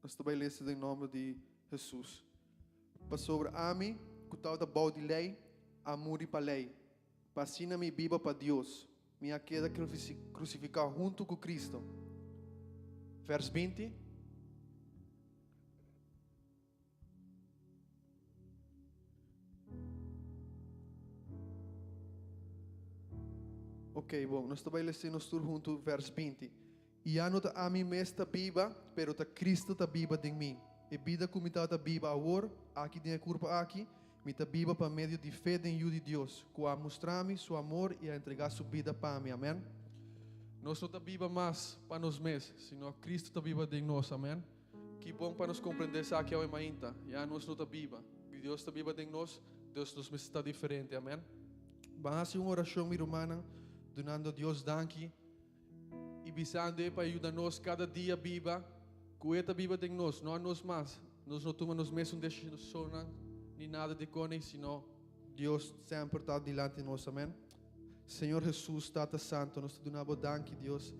Nós também lemos em nome de Jesus. Para sobre a mim, que tal da bau de lei, amor e para lei. Para assim me viva para Deus. Minha queda crucificar junto com Cristo. Vers 20. Ok, bom, nós também lemos junto vers 20. E já não a mim mesmo viva, pero ta Cristo está viva em mim. E vida como está viva agora, aqui tem a curva aqui, me está viva para meio de fé em de Deus, que a mostrar-me seu amor e a entregar sua vida para mim, amém? Nós não está viva mais para nós mesmos, senão Cristo está viva em nós, amém? Que bom para nos compreender isso aqui hoje ainda. Já nós não está viva, Deus está viva em nós, Deus nos está diferente, amém? Vamos fazer uma oração, minha irmã, donando a Deus danke e visando para ajudar-nos cada dia viva, que está viva em nós, não a nós mais. Nós não tomamos mesmo decisão nem nada de cone, senão Deus sempre está diante de nós, amém? Senhor Jesus, Tata Santo, nós te donamos danke, Deus.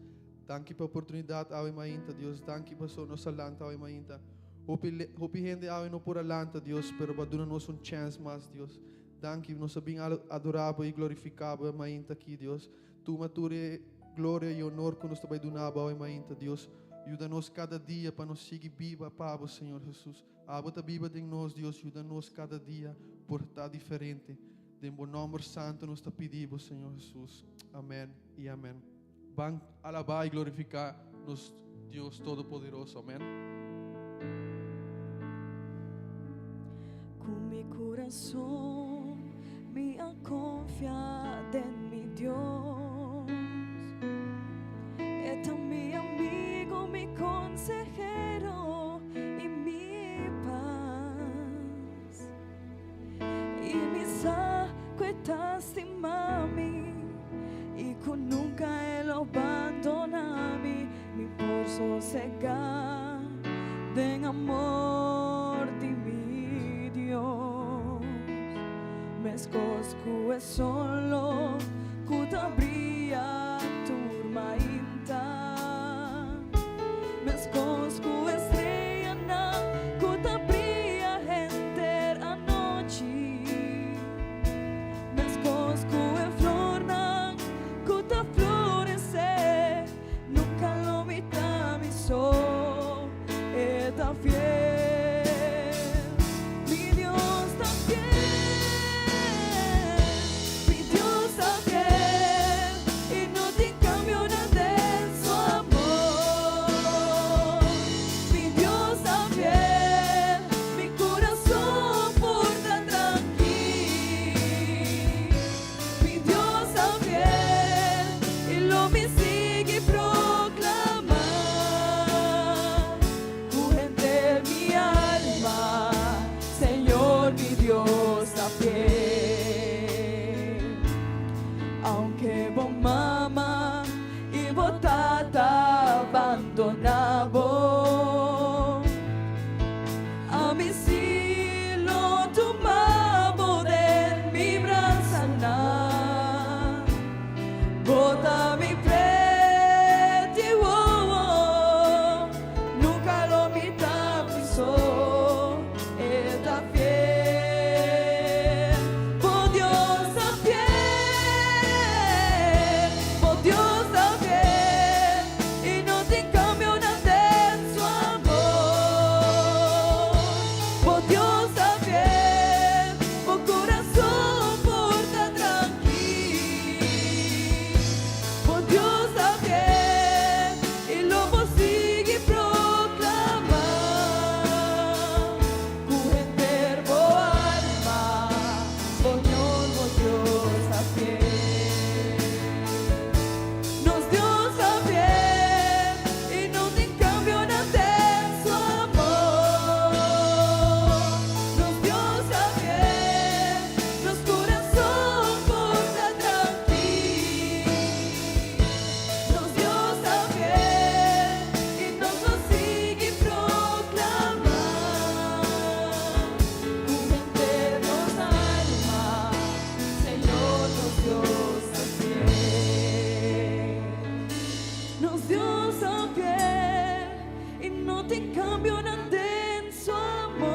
Danke pela oportunidade, ao mainta, Deus. Danke para nossa lanta, ao mainta. Hopi gente ao não por lanta, Deus, pero para dar-nos chance mais, Deus. Danke, nós bem adorável e glorificável, mainta aqui, Deus. Tu mature glória e honor que nós também donamos, ao mainta, Deus. Ajuda-nos cada dia para nos seguir viva, Pablo, Senhor Jesus. Abota viva em nós, Deus. Ajuda-nos cada dia por estar diferente. Em bom nome santo nos pedimos, Senhor Jesus. Amém e amém. Vão alabar e glorificar nos Deus Todo-Poderoso. Amém. Com meu coração, minha confiança em mi Deus. É tão mi amigo, mi consejero e mi paz. E mi cuetaste mami y con nunca él abandonami mi por sosegar den amor de mi Dios me escosco es solo cuta brilla turma inta me escosco estrella na cuta brilla gente anoche Cosco e flor na cuta florescer nunca lo mita mi sol está fiel mi Dios está fiel mi Dios está fiel y no te cambio nada de su amor mi Dios está fiel mi corazón porta tranquilo me sigue proclamar, de mi alma, Señor mi Dios está fiel. Aunque vos mamá y vos tata abandonado, a mí sí lo tomamos de mi brazo. Bota mi frente, nunca lo mita pisó, está fiel, por Dios está fiel, por Dios está fiel, y no te cambio nada de su amor, por Dios está fiel, por corazón porta tranquilo. Dios está fiel y lo sigue proclamar. Cuenter alma, Señor, Dios está fiel. Nos Dios está fiel y no te cambio nada de su amor. Nos Dios está fiel, nos corazón porta tranquilo. Nos Dios está fiel y nos lo sigue proclamar. Cumenternos alma, Señor, nos Dios está fiel. Nos Dios está fiel y e não tem cambio nada em seu amor.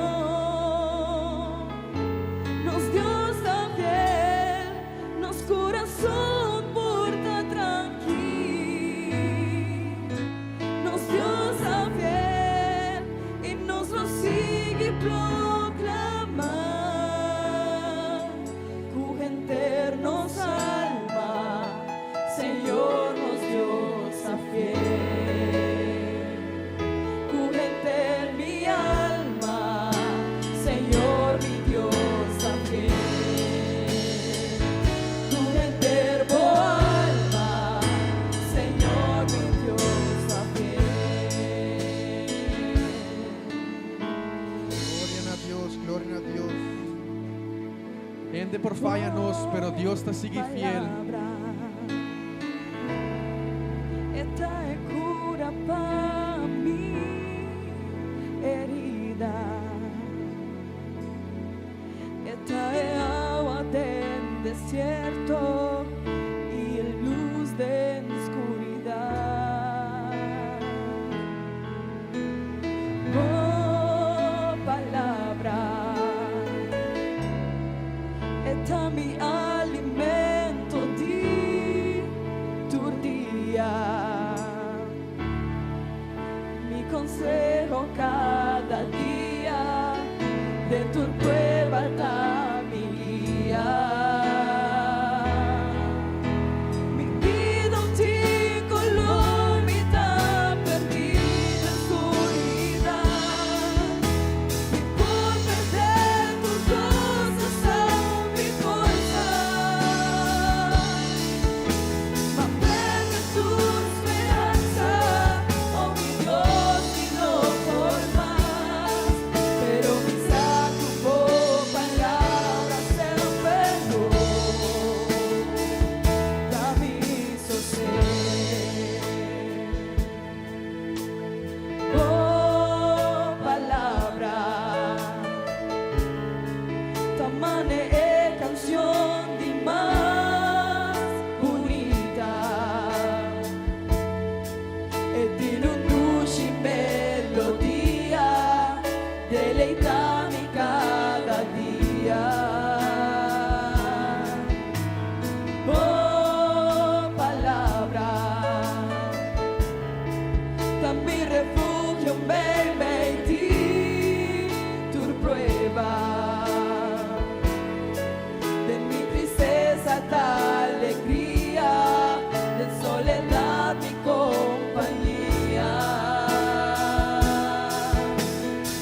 Nos Deus está fiel, nos coração porta tranquilo. Nos Deus está fiel e nos lo sigue proclamar. Cu gente nos alma, Senhor nos Deus está fiel. Cu gente mi alma, Senhor mi Deus está fiel. Cu gente boa alma, Senhor mi Deus está fiel. Gloria a Dios. Gente por falla nos, pero Dios te sigue fiel. Esta é cura para mi herida. Esta é agua del desierto y luz de oscuridad. Oh, palabra, esta mi alimento di tu día. Mi consejo cada día, de tu prueba está mi guía. Mi vida un tico lo mitad perdida en oscuridad. Mi por perder tus cosas son mi fuerza. Ma prende tu esperanza, oh mi Dios, y no por más. Pero mi saco palabras siempre no. Da mi sosiego. Oh, palabra, tamane é canción de más bonita. E ti non duci melodia, deleitami cada día. Oh, palabra, también refugio baby en ti, tu prueba. De mi tristeza ta alegría, de soledad mi compañía.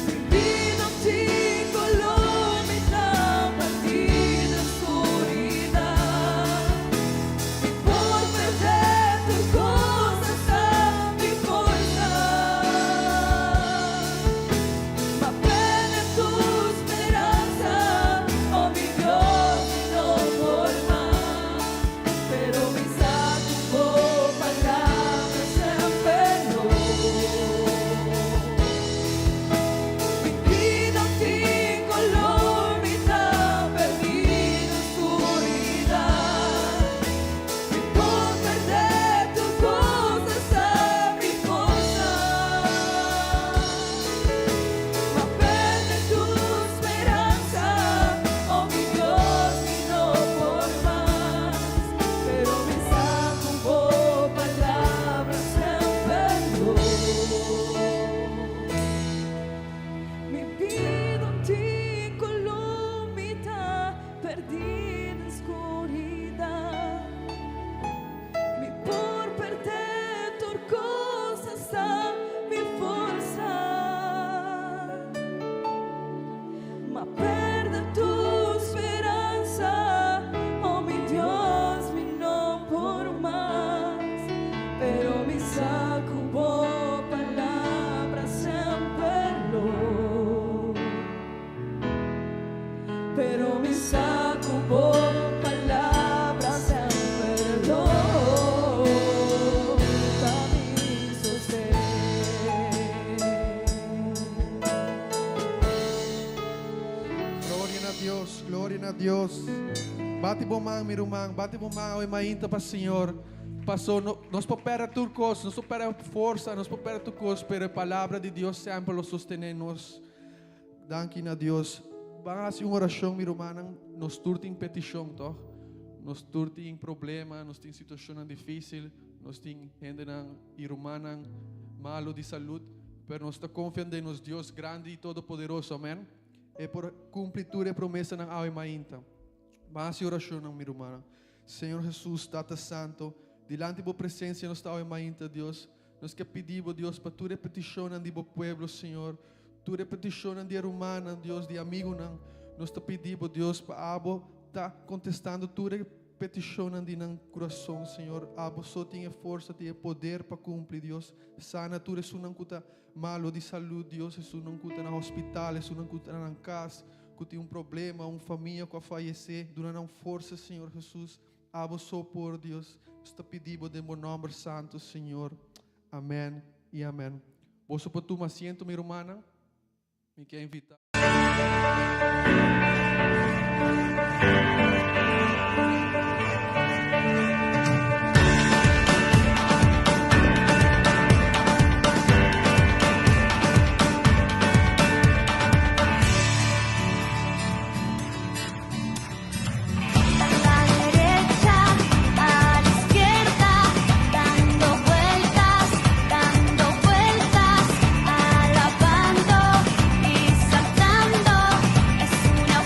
Mi vida un chico lo mitad perdida en oscuridad. Mi por perder tus cosas está mi fuerza. Ma prende tu esperanza, oh mi Dios, y no por más. Pero mi saco palabras siempre no. Mi vida un tico lo mitad perdida en oscuridad. Mi por perder tus cosas está mi fuerza. Ma prende tu esperanza, oh mi Dios, y no por más. Pero mi saco palabras siempre no. Mi vida un tico lo mitad perdida en oscuridad. Mi por perder tu cosa está mi fuerza. Ma perde tu esperanza, oh mi Dios, mi no por más. Pero mi saco palabras siempre no. Pero mi saco palabras siempre no. Da mi sosiego. Gloria a Dios. Bate bom mang, mi rumang. Bate bom mang, oi mainta para Senhor. passou, nós popera tu cos, nós popera força, nós popera tu cos, pero a palavra de Deus sempre lo sostém nos. Danke na Deus. Vamos uma oração, minha irmã, nos turti em petição, toh? Nos turti em problema, nos tem situação difícil, nos tem gente irmã malo de saúde, pero nós está confiando em nos Deus grande e todo-poderoso, amém? E por cumprir a promessa ng awe mainta. Vamos oração, minha irmã. Senhor Jesus, Tata Santo, delante da presença nos awe mainta, Deus. Nós que pedimos, Deus, para tu repetição de bo pueblo, Senhor. Tu repetição de humana, Deus, de amigo, nós te pedimos, Deus, para abo tá contestando tu repetição de nang coração, Senhor. Abo só tem força, tem poder para cumprir, Deus. Sana tu resu nang kuta malo de saúde, Deus, resu nang kuta na hospital, resu nang kuta na casa, que tem problema, família que a falecer, dona força, Senhor Jesus. Abo só por Deus. Nós te pedimos de meu nome santo, Senhor. Amém e amém. Vos por tu asiento, minha irmã. Me quer invitar. Alabando y saltando, es una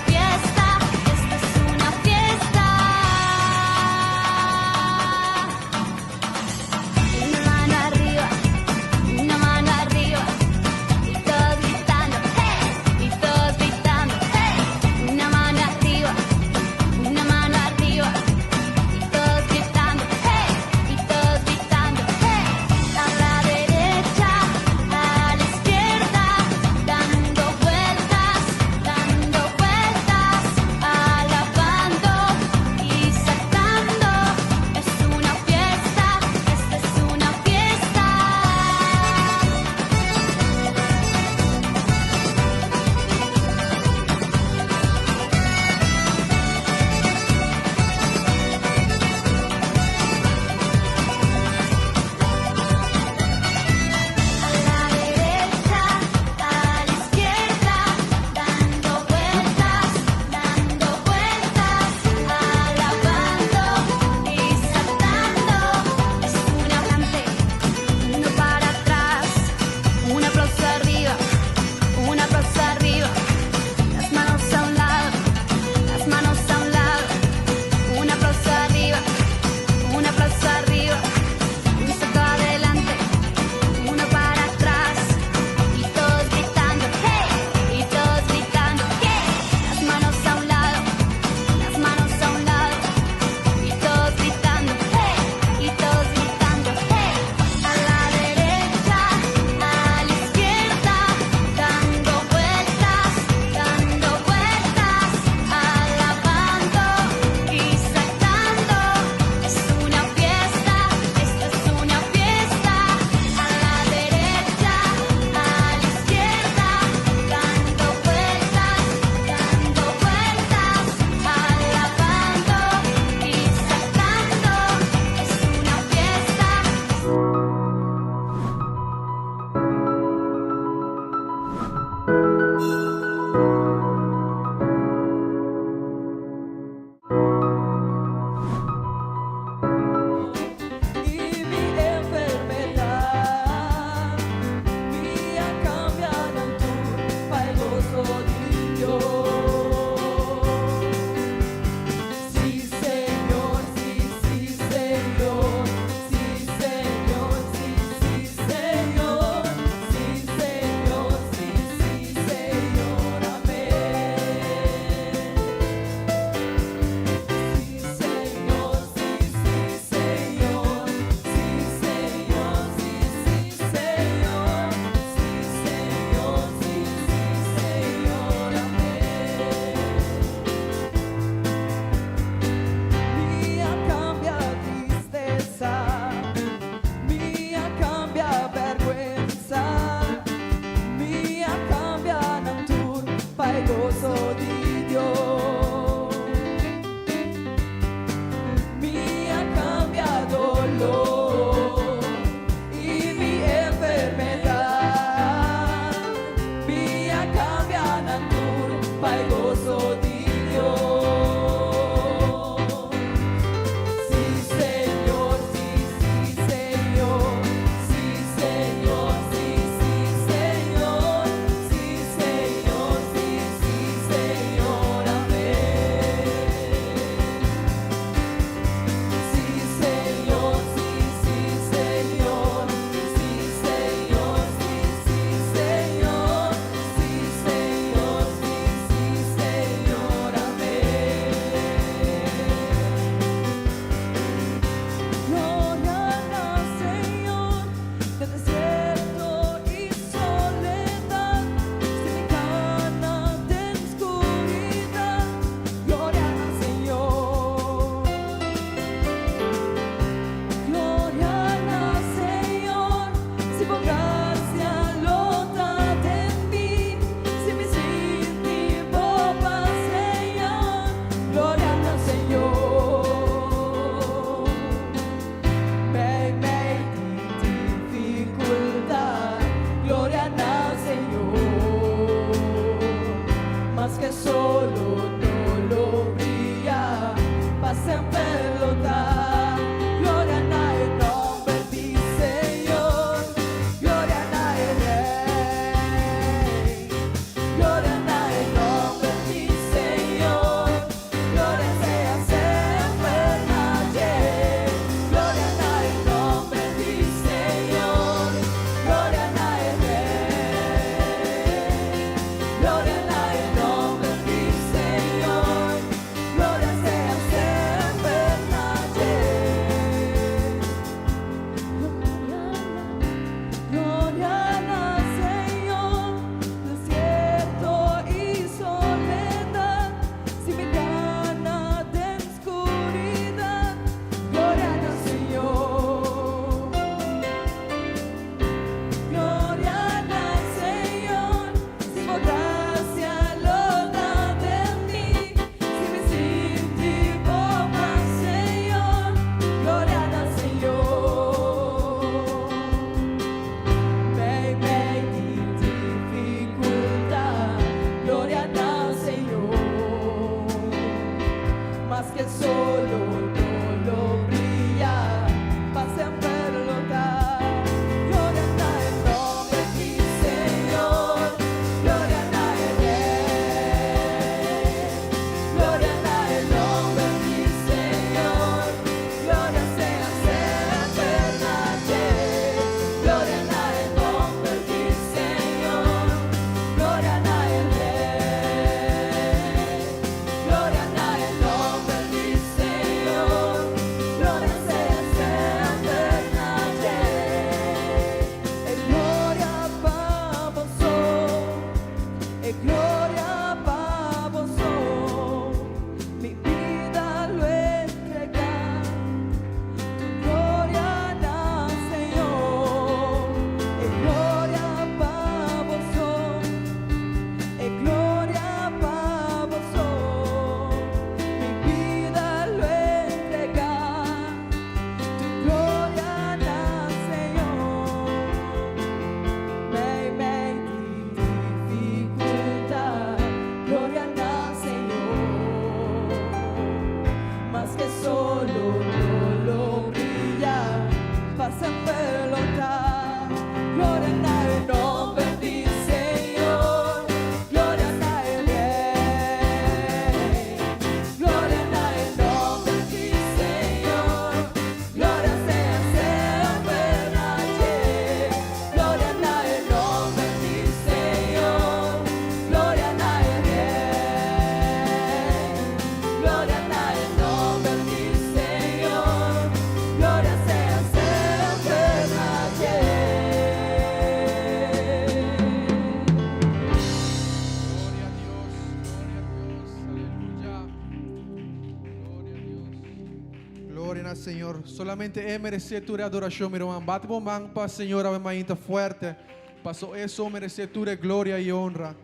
Señor. Solamente Él merece tu adoración, mi hermano. Bate bomang pa, Señor, Ave María, fuerte. Pasó eso, merece tu gloria y honra.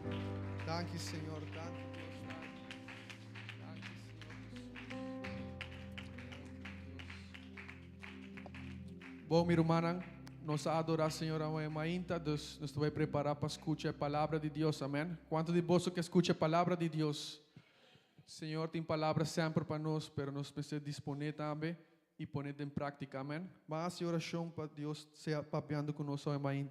Thank you, Señor. Thank you, Dios. Bom, minha irmã, nós adorar Senhor amanhã, dus nós vai preparar para escutar a palavra de Deus, amém? Quanto de você que escuta a palavra de Deus? Senhor tem palavra sempre para nós, pero nós precisamos disponer também e pôr em prática, amém? Mas a oração para Deus seja papiando conosco amanhã.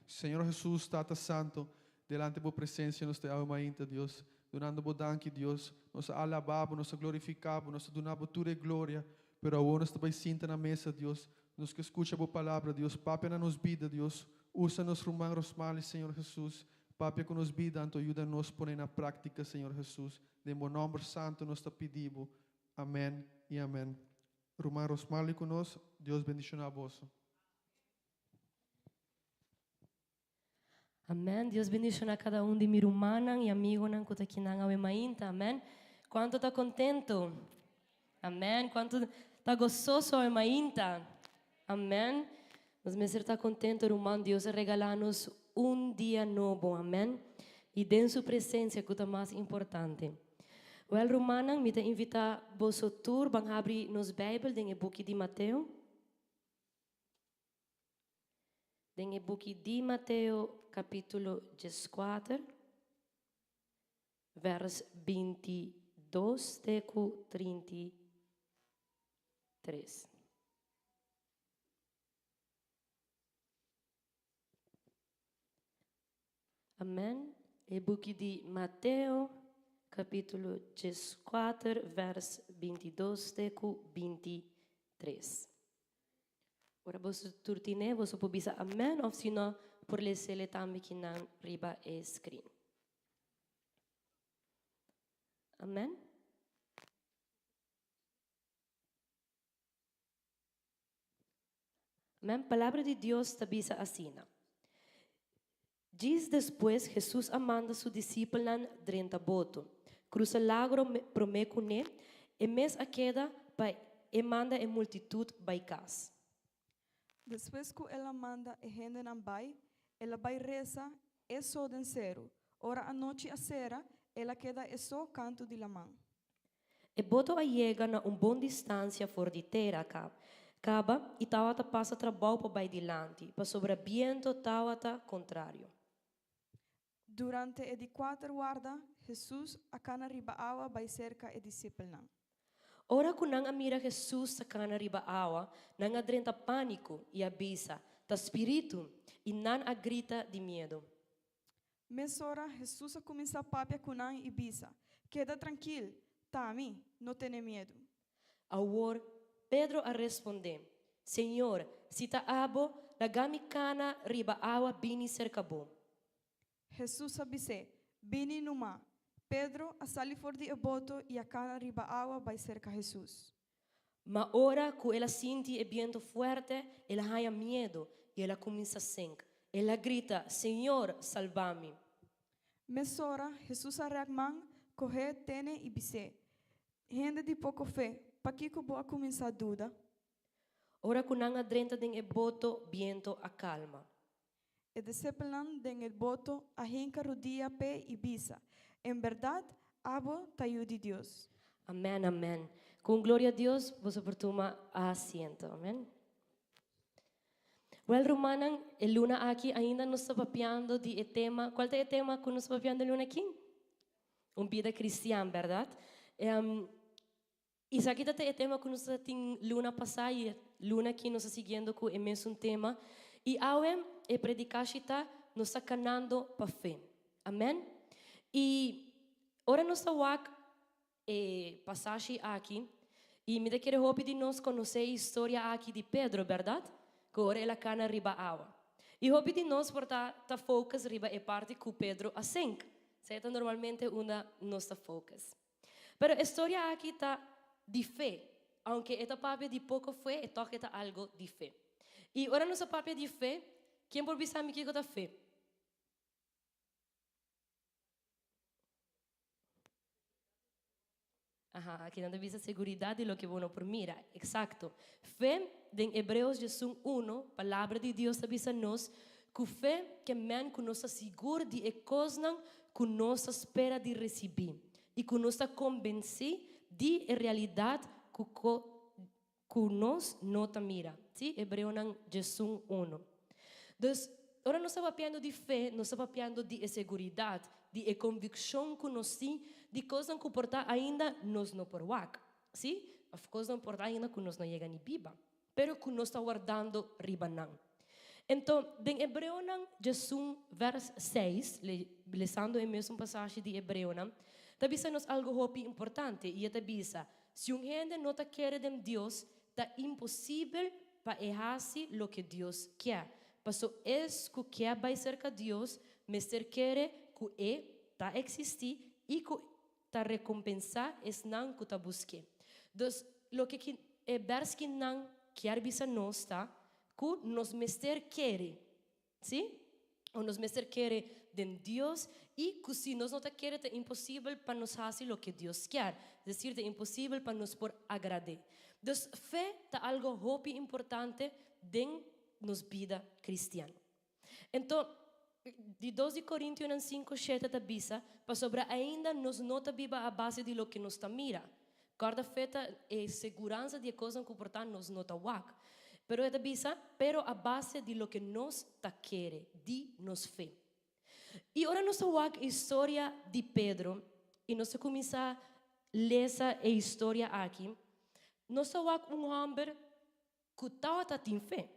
Senhor Jesus, está santo, delante da presença nós te amanhã, Deus. Donando bo danke, Deus. Nós alabamos, nós glorificamos, nós donamos tua glória, pero agora nós também sinta na mesa, Deus. Nos que escucha a palavra, Deus, papia na nos vida, Deus, usa-nos rumangros males, Senhor Jesus, papia com nos vida, então ajuda-nos a pôr na prática, Senhor Jesus, de bom nome santo nós te pedimos, amém e amém. Rumangros males conosco, Deus bendicionar a vós. Amém. Deus bendiga a cada um de mi irmãos e amigos que estão aqui na Mainta. Amém. Quanto está contento? Amém. Quanto está gostoso a Mainta? Amém. Mas me está contento, irmão. Deus regalar-nos dia novo. Amém. E de sua presença que é mais importante. Well, irmãos, me invita a vosso tour, vamos abrir nos Bíblia em book de Mateus. Em book de Mateus, capítulo 14, vers 22 até 33. Amém. E book de Mateus, capítulo 14, vers 22 até 23. Ora você turtine, você pode dizer amém, ou se não, por ler também que não riba é screen. Amém? Amém? Palavra de Deus está bisa assim. Diz depois, Jesus amanda su discípulos drenta boto. Cruza lagro promecune, e mes a queda, e manda a multitud baicas. Depois que ela manda e gente não vai, ela vai reza e só dançero. Ora a noite a sera, ela queda e só canto de la mão. E boto a chega na bom distância fora de terra, caba e tawata passa trabalho para vai dilante, para sobre viento tawata contrário. Durante e di 4 guarda, Jesus a cana riba awa vai cerca e discípulos. Ora kung nang amira Jesus sa kana riba awa, nang adrenta pânico e abisa, ta espírito e nan agrita de medo. Mesora, Jesus a começar a papia kunan e bisa. Queda tranquilo, tami, não tenha medo. Awor, Pedro a responder, Senhor, se ta abo, lagami kana riba awa bini cercabo. Jesus a bise, bini numa. Pedro a sali for di boto e a cana riba awa vai cerca Jesus. Ma ora que ela sente o viento fuerte, ela haya medo e ela começa a sentir. Ela grita, Senhor, salva-me. Mesora, Jesus a reagman, corre, tene e bise. Gente de pouco fé, pa que boa começar a dúvida. Ora que não adrenta den e boto, viento acalma. E discípulos den el boto a hinca rodia pé e bisa. Em verdade, abo taio de Deus. Amém, amém. Com glória a Deus, você portuma a asiento. Amém. Well, Romanan, a luna aqui ainda nos está papiando de tema. Qual é o tema que nos está papiando luna aqui? Vida cristã, verdade? E aqui tem o tema que nos está luna passada e luna aqui nos está seguindo com o mesmo tema. E agora, a predicação está nos está canando para fé. Amém? E ora nós estamos passagem aqui e me quero roupa de nós conhecer a história aqui de Pedro, verdade? Que ora ela cana riba água. E roupa de nós portar ta focus riba é parte que Pedro assim. Certo? Normalmente uma nossa focus. Pero a história aqui está de fé, aunque esta papel de pouco fé, é toque está algo de fé. E ora nossa papel de fé, quem por sabe que é fé? Ajá, aquí donde dice seguridad de lo que uno por mira. Exacto. Fe, en Hebreos 1, palavra de Deus avisa nos, que fé que men que nos assegura de coisas que nos espera de receber e que nos convence de realidade que nos nota mira. ¿Sí? Hebreos 1. Então, ora nós estamos falando de fé, nós estamos falando de segurança, de convicção que nós temos, de coisas que portar ainda nos não por wak, sim? Of coisas não portar ainda que nos não chega nem biba, pero que nós está guardando ribanan. Então, em Hebreu 1, vers 6, lendo a mesma passagem de Hebreu, está dizendo algo muito importante, e está dizendo, se gente não está querendo de Deus, está impossível para errar-se o que Deus quer. Passo que quer vai cerca de Deus, mas quer que está existir e que está recompensar es não que está busque. Então, o que é vers que não quer bisa nós está, que nos mester quer, sim? Ou nos mester quer de Deus e que se nós não está quer é impossível para nos fazer o que Deus quer, é decir, é impossível para nos por agradar. Então, fé está algo muito importante dentro nos vida cristiana. Então, de 2 Coríntios 5, 7 está bisa, para sobre ainda nos nota viva a base de lo que nos está mira. Cada feita é segurança de coisas que portanto nos nota wak. Pero está bisa, pero a base de lo que nos está quere, de nos fé. E ora nos wak a história de Pedro, e nós começar a ler a história aqui. Nós wak homem que estava tem fé.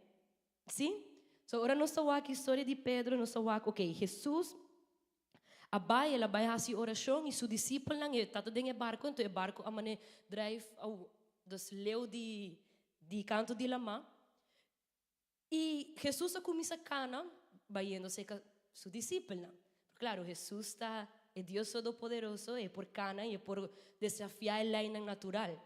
Sim? So, ora nós estamos aqui a história de Pedro, nós estamos aqui, ok, Jesus, ela vai fazer oração e seu discípulo não está dentro do barco, então o barco a maneira drive dos leu de canto de lama. E Jesus começa a cana, vai indo-se com seu discípulo. Claro, Jesus está, é Deus Todo-Poderoso, é por cana e é por desafiar a lei natural.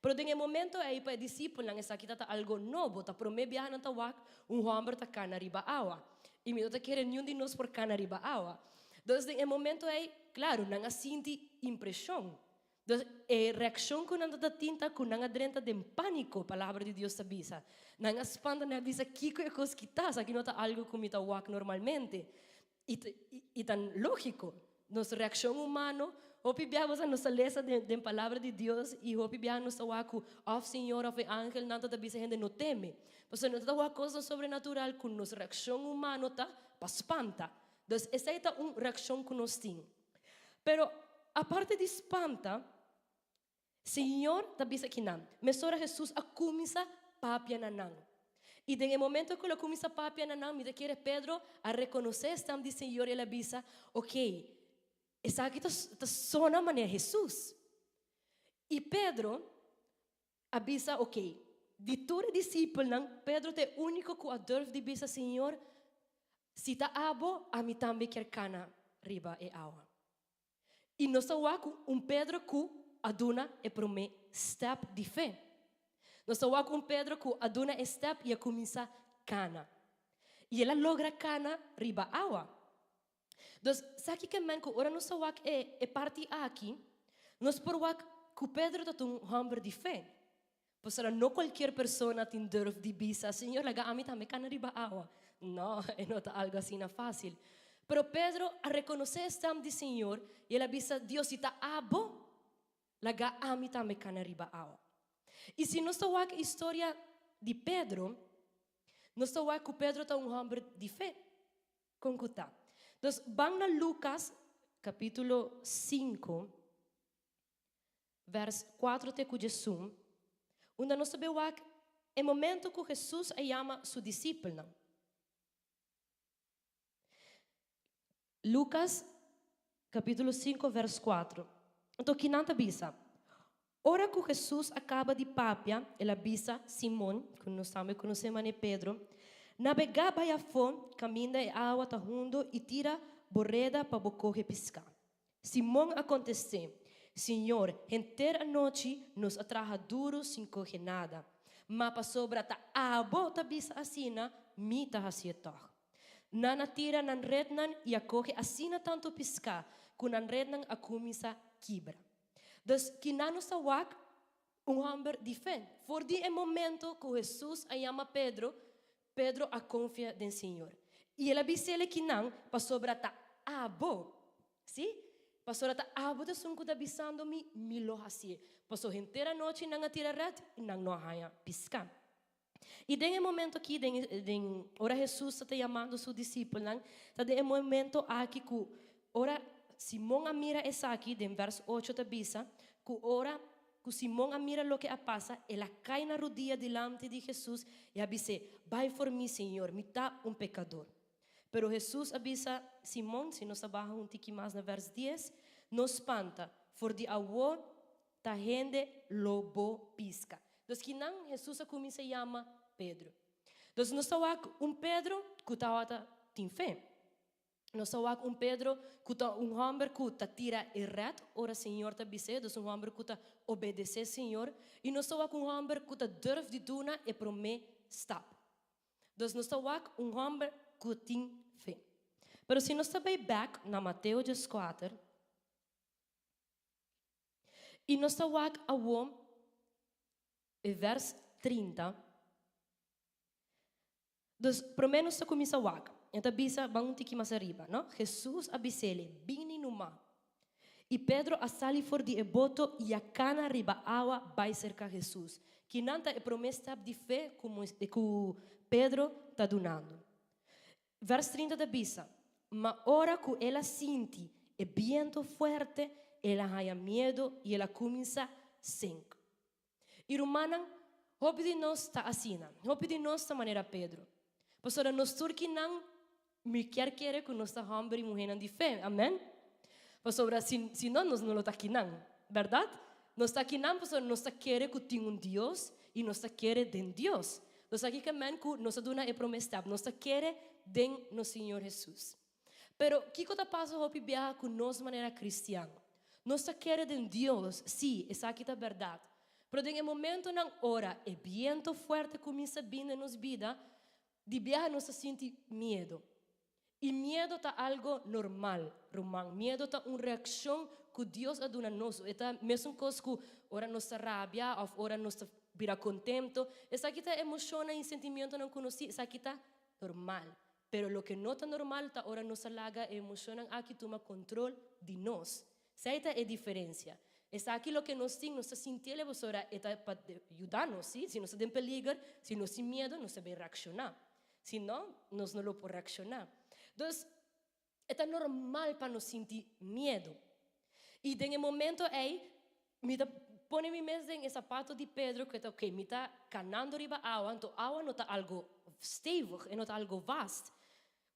Pero en el momento aí para discípulo não está aqui tá algo novo, tá promê viajar na tawak, homem tá cana riba awa. E me não quer nenhum de nós por cana riba awa. Então, en el momento aí, claro, não sente impressão. Então, a reação que não tá tinta, que não adrenta de pânico, a palavra de Deus avisa. Não espanta, não avisa que é coisa que tá, aqui não tá algo como tawak normalmente. E tan lógico, nossa reação humana. Hopi biamos a nossa lesa de palavra de Deus e hopi biamos a waku of Senhor of ángel nanta da bisa gente no teme. Porque não está uma coisa sobrenatural com nossa reação humana tá para espanta. Então essa é uma reação que nós temos. Pero a parte de espanta, Senhor da bisa que não. Mesora Jesus a começa papia nanang. E no momento que ele começa papia nanang, me quer Pedro a reconhecer esta de Senhor e ele avisa, ok. Essa aqui está só na maneira Jesus. E Pedro avisa, ok, de todos os discípulos, Pedro é o único que adora de dizer, Senhor, se está abo, a mim também quer cana riba e água. E nós estamos com Pedro que aduna e promete step de fé. Nós estamos com Pedro que aduna e step e começa cana. E ela logra cana riba água. Então, sabe que man que ora nós wak é parte aqui, nós por wak que Pedro é um homem de fé. Pois não qualquer pessoa tem durf de bisa, Senhor, laga a mim também cana riba água. Não, não é algo assim fácil. Pero Pedro a reconhecer esta de Senhor e ele bisa Deus está abo, laga a mim também cana riba água. E se nós wak a história de Pedro, nós wak que Pedro é um homem de fé. Com que tá? Então, vamos a Lucas, capítulo 5, vers 4 até 1, onde nós sabemos que é o momento que Jesus chama seu discípulo. Lucas, capítulo 5, vers 4. Então, que não avisa. Ora que Jesus acaba de papia, ele avisa Simão, que nós também conhecemos a Pedro, navegava a fome, caminha e água tahundo e tira borreda para bocorre pescar. Simão aconteceu, Senhor, inteira noite nos atraja duro sem correr nada. Mas para sobra ta abo ta bisa asina, mi ta hasietor. Nana tira nan rednan e acorre asina tanto pescar, que nan rednan a comisa quebra. Dus kinano sa wak, homem de fé. Por el momento que Jesús llama Pedro, Pedro a confia del Señor. Y el abisele kinang pasobrata abo, ¿sí? Pasobrata abo de sunku da bisando mi lo hasie. Paso entera noche nang atira rat, nang no haya pisca. E tem um momento aqui, ora Jesus está chamando seus discípulos, tem um momento aqui que ora Simão mira essa aqui, em verso 8 da Bisa, que ora que Simão mira o que passa, ela cai na rodilha delante de Jesus e avisa, vai por mim, Senhor, me dá pecador. Pero Jesus avisa Simão, se nós abaixo tique mais no verso 10, não espanta, for de avô, ta gente lobo pisca. Então, que não, Jesus começa a chamar Pedro. Então, nós estamos Pedro que está tem fé. Nós estamos Pedro que está homem que está tira reto, ora Senhor está bise, então homem que está obedecer Senhor, e nós estamos homem que está durf de duna e promete stop. Então, nós estamos homem que tem fé. Pero se nós estamos back na Mateus 4, e nós estamos verso 30, dus primeiro nós começa a então bisa bang tiki mais arriba, não? Jesus abisele bini numa. E Pedro a sali for de eboto e a cana riba awa vai cerca Jesus. Que nanta é promessa de fé como que Pedro está donando. Verso 30 da bisa. Ma ora que ela sente e viento forte, ela haya medo e ela começa a sentir. E Romanan, hope de nós está assim, hope de nós está maneira Pedro. Pastor, nós turki não me quer que nós está homem e mulher de fé, amém? Pastor, se não nós não está aqui não, verdade? Nós está aqui não, pastor, nós está querer que tem Deus e nós está querer de Deus. Nós aqui que amém que nós dona é promessa, nós está querer de no Senhor Jesus. Pero que está passando hope viaja com nós maneira cristiana? Nós está querer de Deus, sim, essa aqui é a verdade. Pero em momento na hora, e viento forte começa a vir na nossa vida, de viajar nós sente medo. E medo está algo normal, Romão. Medo está uma reação que Deus a dona nós. É mesmo coisa que ora nós rabia, ou ora nós vira contento. Essa aqui está emoção e sentimento não conheci. Essa aqui está normal. Pero o que não está normal está ora nós laga e emoção aqui toma controle de nós. Essa é a diferença. Essa aqui o que nós temos, nós sentimos ora é para ajudar-nos, sim? Se nós temos perigo, se nós temos medo, nós sabemos reaccionar. Se não, nós não podemos reaccionar. Então, é normal para nós sentir medo. E em momento aí, me põe-me mesmo em sapato de Pedro, que está ok, me está canando riba água, então a água não está algo stable, não está algo vasto.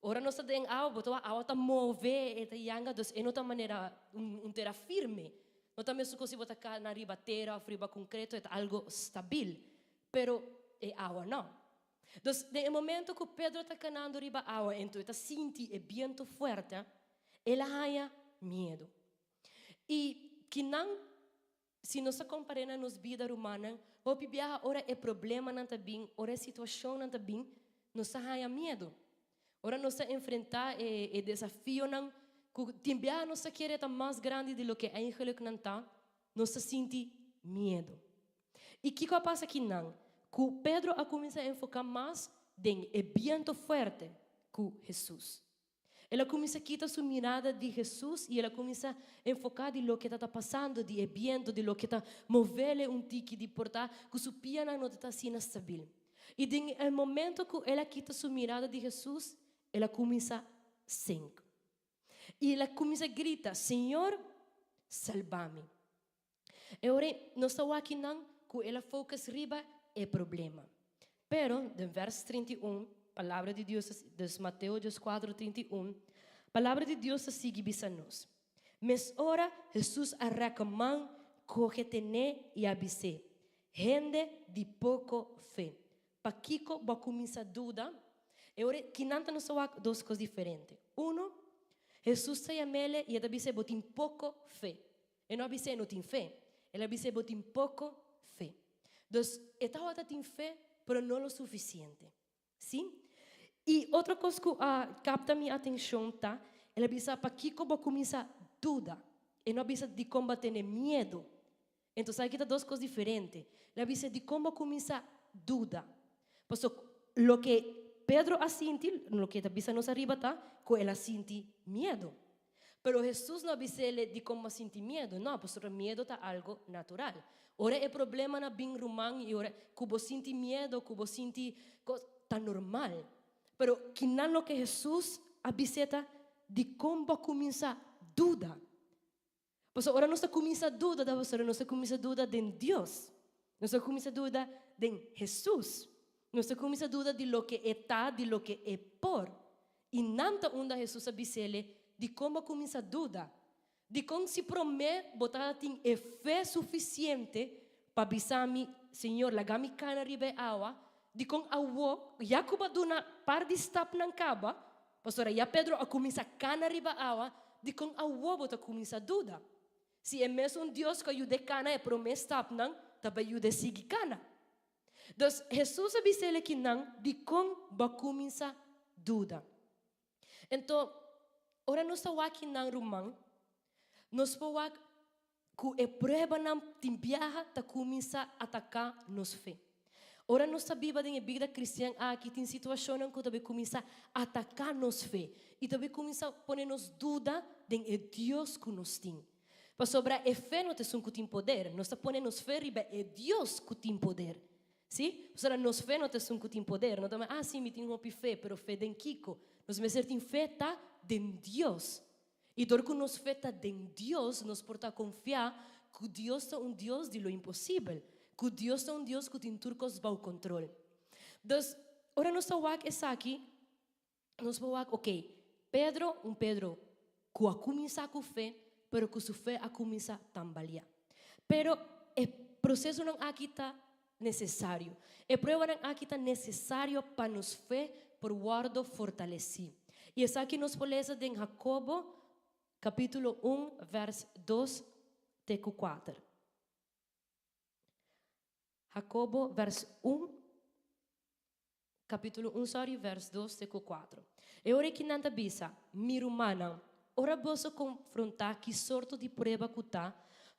Ora nós está em água, porque a água está move, está yanga, então não está maneira terra firme. Não está mesmo se você está na riba terra, riba concreto, é algo estável. Pero é água não. Então, no momento que Pedro está canando riba água, então está sentindo o viento forte, ele há medo. E que não, se nós comparamos nos vida humana, o viajar ora é problema não está bem, ora é situação não está bem, nós há medo. Ora nós enfrentar o desafio não, que também nós quer estar mais grande do que eigenlijk não está, nós sente medo. E que passa aqui não? Que Pedro começa a enfocar mais em o viento forte que Jesus. Ela começa a quitar sua mirada de Jesus e ela começa a enfocar de lo que está passando, de o viento, de lo que está movendo tique de portar, que sua piana não está sendo estável. E no momento que ela quita sua mirada de Jesus, ela começa a sentir. E ela começa a gritar, Senhor, salva-me. E ora, nós estamos aqui não, que ela foca riba é problema. Pero, no verso 31, palavra de Deus, de Mateus 4, 31, palavra de Deus sigue bisa-nos. Mas ora, Jesus arranca mão, coge tene e abise. Gente de pouco fé. Para Kiko, vai começar a dúvida. E ora, que não nos são duas coisas diferentes. Uno, Jesus se amele e abise botin pouco fé. E não abise não tem fé. Ele abise botin pouco fé. Então, esta outra tem fé, mas não o suficiente. Sim? E outra coisa que capta minha atenção, tá? Ela avisa para que como começa a dúvida. E não avisa de combater o medo. Então, aqui está duas coisas diferentes. Ela diz de como começa dúvida. Pues, lo que Pedro ha sentido, lo que está nos arriba está, que ela sente medo. Pero Jesús no dice de cómo sentir miedo. No, pues el miedo está algo natural. Ahora el problema no bien román y ahora cubo siente miedo, cubo siente está normal. Pero que no lo que Jesús avisa de cómo comienza duda. Pues ahora no se comienza duda, ahora no se comienza duda de Dios. No se comienza duda de Jesús. No se comienza duda de lo que está, de lo que es por. E nanta onda Jesus abisele de como começa dúvida, de como se promete botar tem fé suficiente para avisar-me, Senhor, lagami cana ribe água, de como awo, já cuba duna par de stap nan caba, pastora, já Pedro a começa cana ribe água, de como awo bota começa dúvida. Se é mesmo Deus que ajude cana e promete stap nan, também ajude seguir cana. Então, Jesus abisele que não, de como vai começar dúvida. Então, ora nós estamos aqui na Romã, nós estamos aqui com a prova na timbiaha ta começa a atacar nos fé. Ora nós sabemos que a vida cristã aqui tem situações em que também começa a atacar nos fé e também começa a pôr nos dúvida de Deus que nos tem. Para sobre a fé não tem que tem poder, nós estamos pôr nos fé riba é Deus que tem poder. Sim? Para nos fé não tem que tem poder, não estamos sim, me tem uma fé, pero fé de Kiko. Nós mesmos temos fé tá de Deus. E dor que nos fé tá de Deus, nos porta confiar que Deus é Deus de lo impossível, que Deus é Deus que tem turcos ao controle. Então, ora nós estamos aqui, nós estamos aqui, ok, Pedro que a começar com fé, pero que sua fé a começar a tambalear. Pero o processo não aqui está necessário. A prova não aqui está necessário para nos fé por guardo fortalecido. E essa aqui nos poleza em Jacobo, capítulo 1, vers 2, teco 4. Jacobo, vers 1, capítulo 1, sorry, vers 2, teco 4. E ora que nanta bisa, mirumana, ora posso confrontar que sorte de prova que está,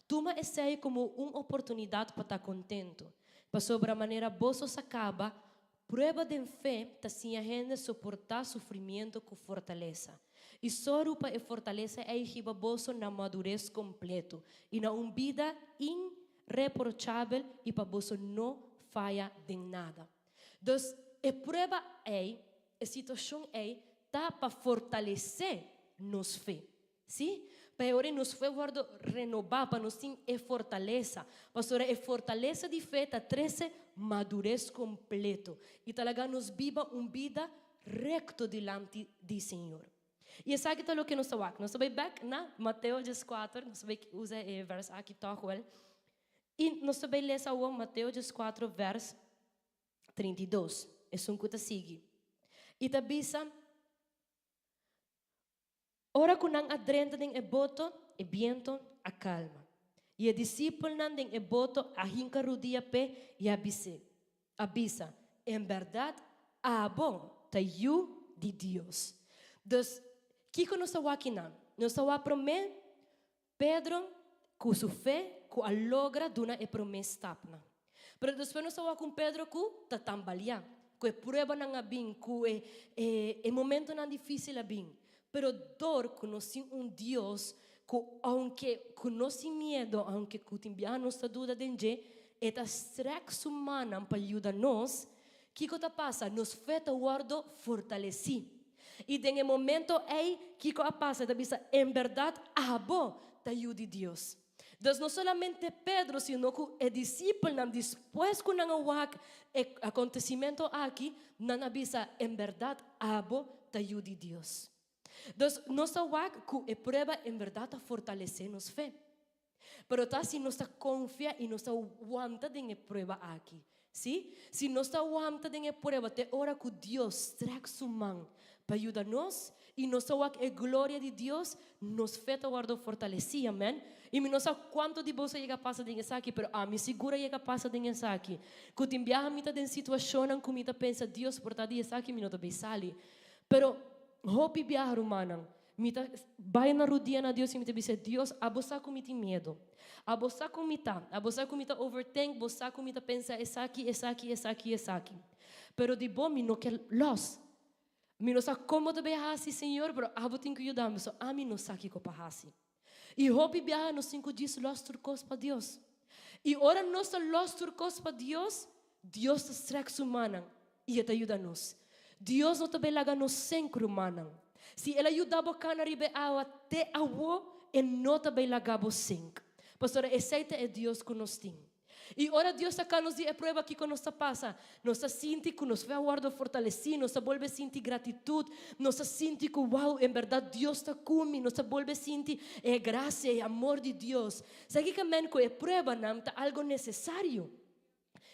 toma essa aí como uma oportunidade para estar contente. Para sobre a maneira posso acaba, prova de fé está sim a gente suportar sofrimento com fortaleza. E só rupa e fortaleza é que baboso na madurez completo e na vida irreprochável e para boso não falha de nada. Então, a prova é, a situação é, tá para fortalecer nos fé, sim? Para agora nos fé guardo renovar para nos ter a fortaleza. Pastor, a fortaleza de fé está 13 madurez completo e talaga nos viva vida recto delante do Senhor. E essa aqui é o que nós estamos aqui. Nós estamos back na Mateus 4, nós estamos usa o verso aqui toquel. E nós estamos lendo o Mateus 4 vers 32. É um que sigue. E está bisa ora que não adrenta nem e boto e viento a calma. E a discípulo não nem e boto a hinca rodia pé e abisa. Em verdade, a bom ta you de Deus. Dus, que nós estamos aqui não? Nós estamos a prometer Pedro com sua fé que a logra duna e promessa tapna. Pero depois nós estamos com Pedro que está tambaleando, que é prova não abin, que é momento não difícil abin. Pero dor conoce Deus que aunque conoce medo, aunque cutimbiar nossa dúvida dentro, esta strex humana para ajudar-nos, que está passa? Nos feta guardo fortaleci. E em momento é que passa, da bisa, em verdade, abo te ajude Deus. Então, não somente Pedro, sino que o discípulo, depois que não houve acontecimento aqui, não avisa, em verdade, abo te ajude Deus. Então, nossa wak que é prova em verdade a fortalecer nos fé. Pero tá se nós confia e nós aguanta de prova aqui, sim? Se nós aguanta de prova, te ora que Deus traga sua mão para ajudar-nos e nós wak a glória de Deus nos fé guarda fortalecer, amém? E nós quanto de você chega passa de aqui, pero a me segura chega passa de aqui. Que te enviar a mita de situação em que mita pensa Deus por tá de aqui, me não te sali. Pero hopi biar humana, mita vai na rodinha na Deus e mita dizer, Deus, abosa com mita medo. Abosa com mita overthink, abosa com mita pensa essa aqui. Pero de bom, mi no quer los. Mi no sa como te behasi, Senhor, pero abo tenho que ajudar, so a mi no sa que copahasi. E hopi biaha nos 5 dias los turcos para Deus. E ora nós los turcos para Deus, Deus te strek sumanan e te ajuda nos. Deus não te belaga nos sem crumanan. Se ele ajudava cana ribe awa te awo e não te belaga bo sem. Pastor, esse é Deus que nos tem. E ora Deus acá nos diz prueba que nos passa. Nos sente que nos vê guardo fortalecido, nos volve sentir gratitude, nos sente que wow, em verdade Deus está comigo, nos volve sentir graça e amor de Deus. Sabe que amém que prueba não está algo necessário.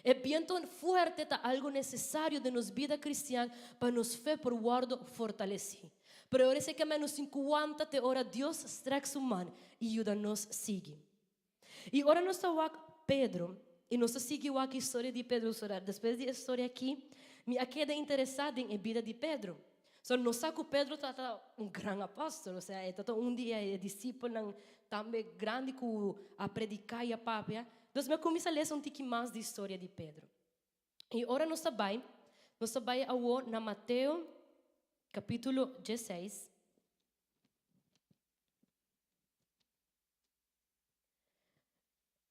É bem tão forte, está algo necessário de nos vida cristã para nos fé por guardo fortalecer. Pero ora sei que amém nos 50 te ora Deus strek sua mão e ajuda-nos seguir. E ora nós está Pedro, e nós seguimos aqui a história de Pedro. Depois da história aqui, me queda interessada em a vida de Pedro. Não sei que Pedro está um grande apóstolo, ou seja, está dia é discípulo também grande que a predicar e a papia. Então, eu comecei a ler um pouquinho mais da história de Pedro. E agora nós vamos na Mateus, capítulo 16.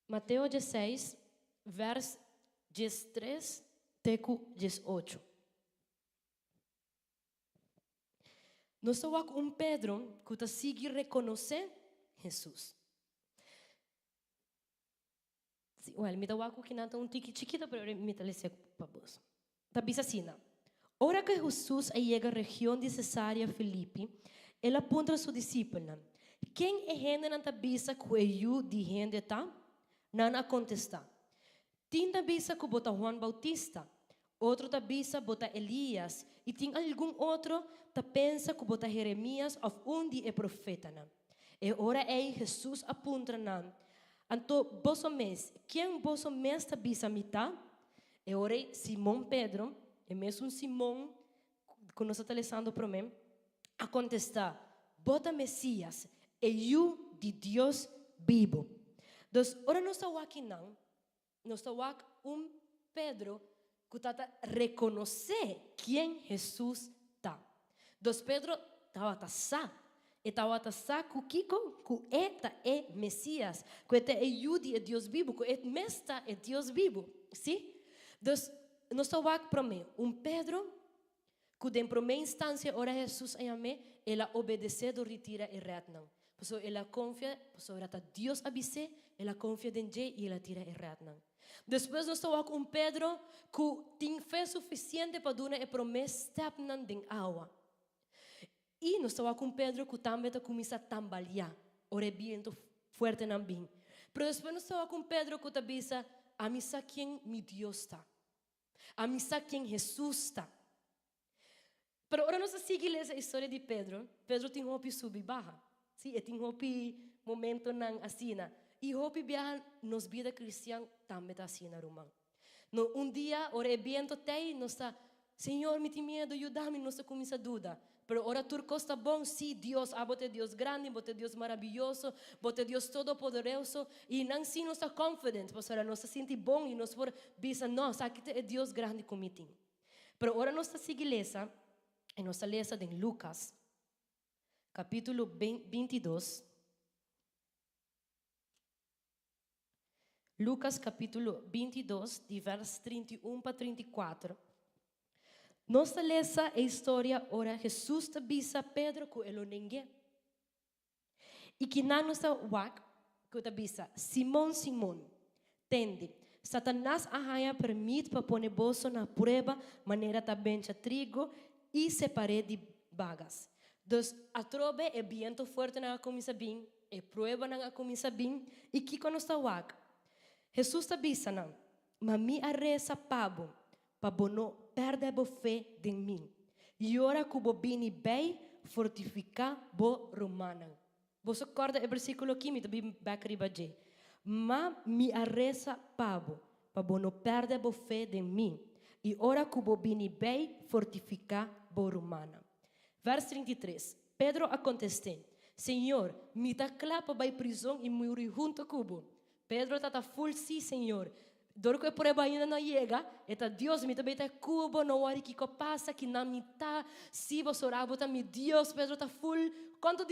Mateus 16, vers 13 até 18. Nós estamos com Pedro que está seguindo reconhecer Jesus. Well, me dá que não um tique chiquita, pero me dá ler para vos. Está diz assim: Ora que Jesus chega à região de Cesarea Filipe, ele aponta a sua discípula. Quem é gente na tabisa que eu de gente tá? Não contesta. Tinha tabisa que bota Juan Bautista, outro tabisa bota Elias, e tem algum outro que pensa que bota Jeremias ou de profeta. E ora Jesus aponta na. Anto boso mes, quem boso mes tabisa mita? E ora Simão Pedro, e mesmo Simão, que nós está lendo para mim, a contestar, bota Messias, e eu de Deus vivo. Então, ora nós estamos aqui não, nós estamos aqui Pedro que está reconhecer quem Jesus está. Então, Pedro estava sa. E estava que Kiko, que eta é Messias, que eta é Yudi, é Deus vivo, que eta mesta é Deus vivo, sim? Então, nós estamos aqui para mim, Pedro, que em primeira instância, ora Jesus a mim, ele obedeceu, retira e retna. Porque ele confia, porque Deus avise, ele confia em Deus e ele tira e retna. Depois nós estamos com Pedro, que tem fé suficiente para dar a promessa step em água. E nós estamos com Pedro que também começa a tambalear, ora viento forte na bem. Mas depois nós estamos com Pedro que diz, a mim sabe quem meu Deus está. A mim sabe quem Jesus está. Mas agora nós seguimos a história de Pedro. Pedro tem um sub e barra. Sim, tem um momento na assina. E hopi biarra nos vida cristã também está assim na Roma. No dia, ora viento tem, nós está, Senhor, me tem medo, ajuda-me, nós começa a dúvida. Pero ora turco está bom, sim, Deus, bote Deus grande, bote Deus maravilhoso, bote Deus todo-poderoso, e não sim nós está confident, porque nós se sente bom e nós por bisa, não, aqui é Deus grande comitim. Pero ora nós está seguilesa, e nós está lesa em Lucas, capítulo 22. Lucas capítulo 22, de vers 31 para 34. Nós lemos a história, ora Jesus te bisa Pedro que ele ninguém. E que não nos wak, que te bisa, Simão, tende, Satanás arranha permite para pôr bolso na prova, maneira ta bencha trigo e separe de bagas. Dus a trobe é viento forte na comisa bem, e prova na comisa bem, e que quando está wak, Jesus te bisa não, mas me arresa pabo, para não perder a fé em mim. E ora que vou bem bem fortificar bo romana. Você acorda o versículo aqui, me também back ribaje. Mas me arresa pabo, para não perder a fé em mim. E ora que vou bem bem fortificar bo romana. Vers 33. Pedro a contesté, Senhor, me tá clapa vai prisão e muri junto cubo. Pedro tá full sí, Senhor. Dor que prueba ainda não chega, eta Deus me também tá cubo, não hora que passa, que na mitad, se você orar, bota mi Deus, Pedro tá full. Quanto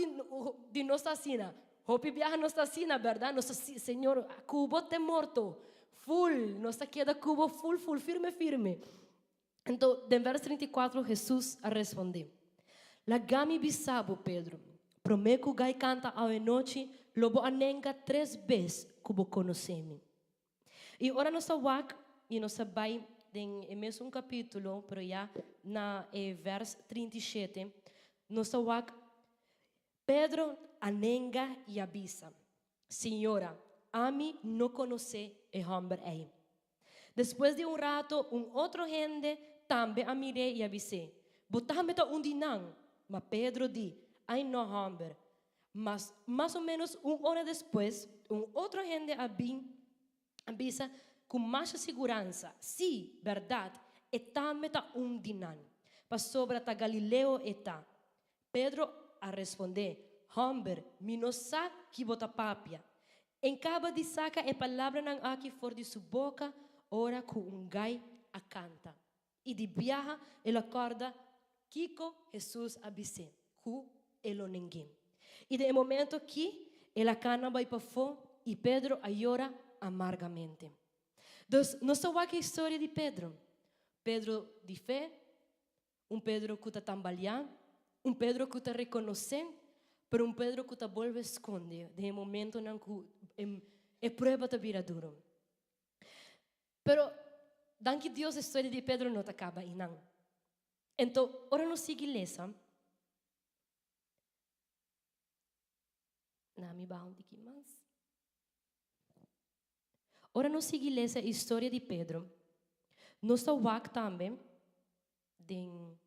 de nós tá assim, Hopi viaja nós tá assim, verdade? Nós Senhor, cubo te morto, full, nós tá queda cubo full, firme. Então, em verso 34, Jesus a respondeu, Lagami bisabo, Pedro, prometo gai canta a noite, lobo anenga 3 vezes, cubo conhece-me. E ora nós wak e nós vai em mesmo capítulo, pero já na verso 37, nós wak Pedro anenga e avisa, Senhora, a mim não conhece o homem aí. Depois de rato, outro gente também a mirei e avisei, botame ta dinang, mas Pedro di, ai não homem. Mas mais ou menos hora depois, outro gente avisa com mais segurança, sim, verdade, e também ta dinan. Para sobre ta Galileu eta. Pedro a responder, homem, mi não sabe que bota papia. Encaba de saca e palavra nang aqui for de sua boca, ora com gai a canta. E de viaja ele acorda, Kiko Jesus abise, ku elo ninguém. E de momento que ele cana vai para fora e Pedro llora amargamente. Então, nós sabemos a história de Pedro. Pedro de fé, Pedro que está tambaleando, Pedro que está reconhecendo, pero Pedro que está volve a esconder. De momento em que prueba está vira duro. Pero, danke Deus, a história de Pedro não acaba aí, não. Então, ora nos siga lesa. Na mi baon de mais. Ora nos siga lesa a história de Pedro. Nós está wak também den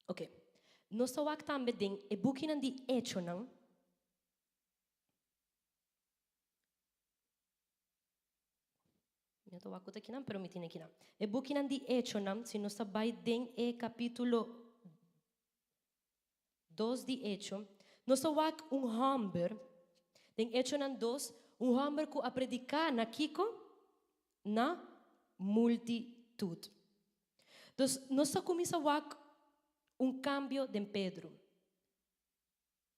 Ok. Nós está wak também den e bukinan di hecho não. Eu estou aqui não, pero me tiene aqui não. E bukinan di hecho não, se nós está vai den e capítulo 2 de hecho, nós está wak homem, den hecho não 2, homem que a predicar na Kiko na multitud. Então, nós está começa a wak cambio de Pedro.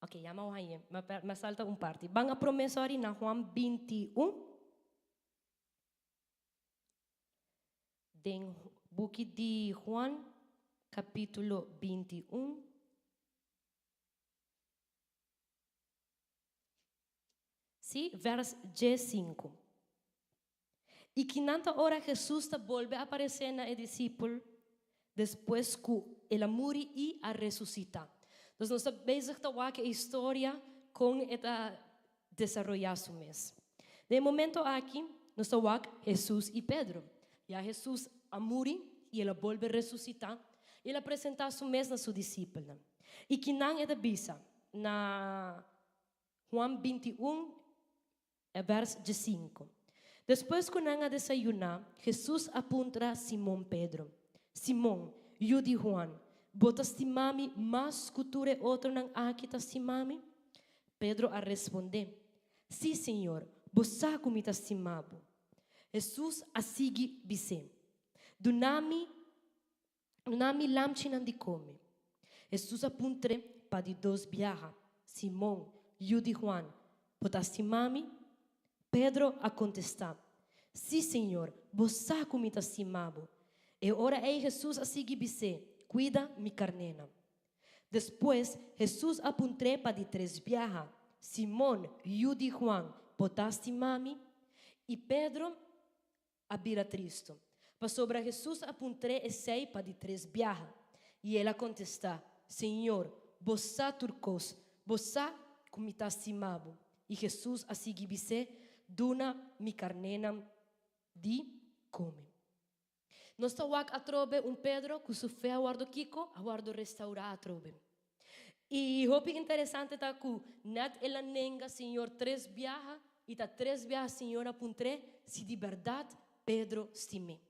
Ok, já mau aí, mas salta parte. Van a promessa ali na Juan 21. Den book de Juan, capítulo 21. Sí, vers 5. E que nanta hora Jesus volve a aparecer na discípulo, depois que ele muri e a ressuscitar. Então, nós estamos bezig com a história com esta desarrollar mês. De momento aqui, nós estamos Jesus e Pedro. Já Jesus a muri e ele volve a ressuscitar. Ele apresenta o mês na sua discípula. E que não é da bisa, na Juan 21, vers 5. Depois que não a desayunar, Jesus apunta a Simão Pedro. Simão, eu de Juan, botas ti mami, mas culture outro não aqui ta si mami? Pedro a responder, sim, Senhor, você comita si mabo. Jesus a sigue bise. Do nami lamchi não de come. Jesus apuntre para de 2 viaja. Simão, eu de Juan, botas ti mami? Pedro a contestar, sim, Senhor, você comita si mabo. E ora é Jesus a seguir bise, cuida mi carnena. Depois, Jesus apuntou para de 3 viaja. Simão, eu de Juan, botaste mami? E Pedro a vira tristo. Para sobre Jesus apuntou e sei para de 3 viaja. E ele a contestar, Senhor, você turcos, você comitaste mabo. E Jesus a seguir bise, duna mi carnena de come. Nós estamos a trobe Pedro que se fez a guardo Kiko, a guardo restaurar a trobe. E hopi interessante tá que net ela nenga Senhor 3 viaja e tá 3 viaja Senhor apuntre se de verdade Pedro estime.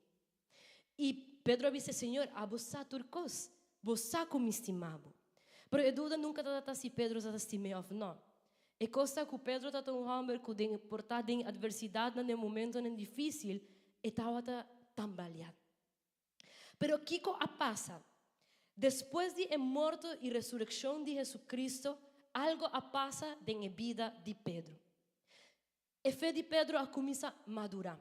E Pedro disse Senhor, a você turcos, você como estimavo. Pero a dúvida nunca tá se Pedro está estime ou não. E costa que Pedro tá tão humble que den portar den adversidade no momento difícil e tava tambaleado. Pero Kiko a passa. Depois de morte e ressurreição de Jesucristo, algo a passa na vida de Pedro. A fé de Pedro a começa a madurar.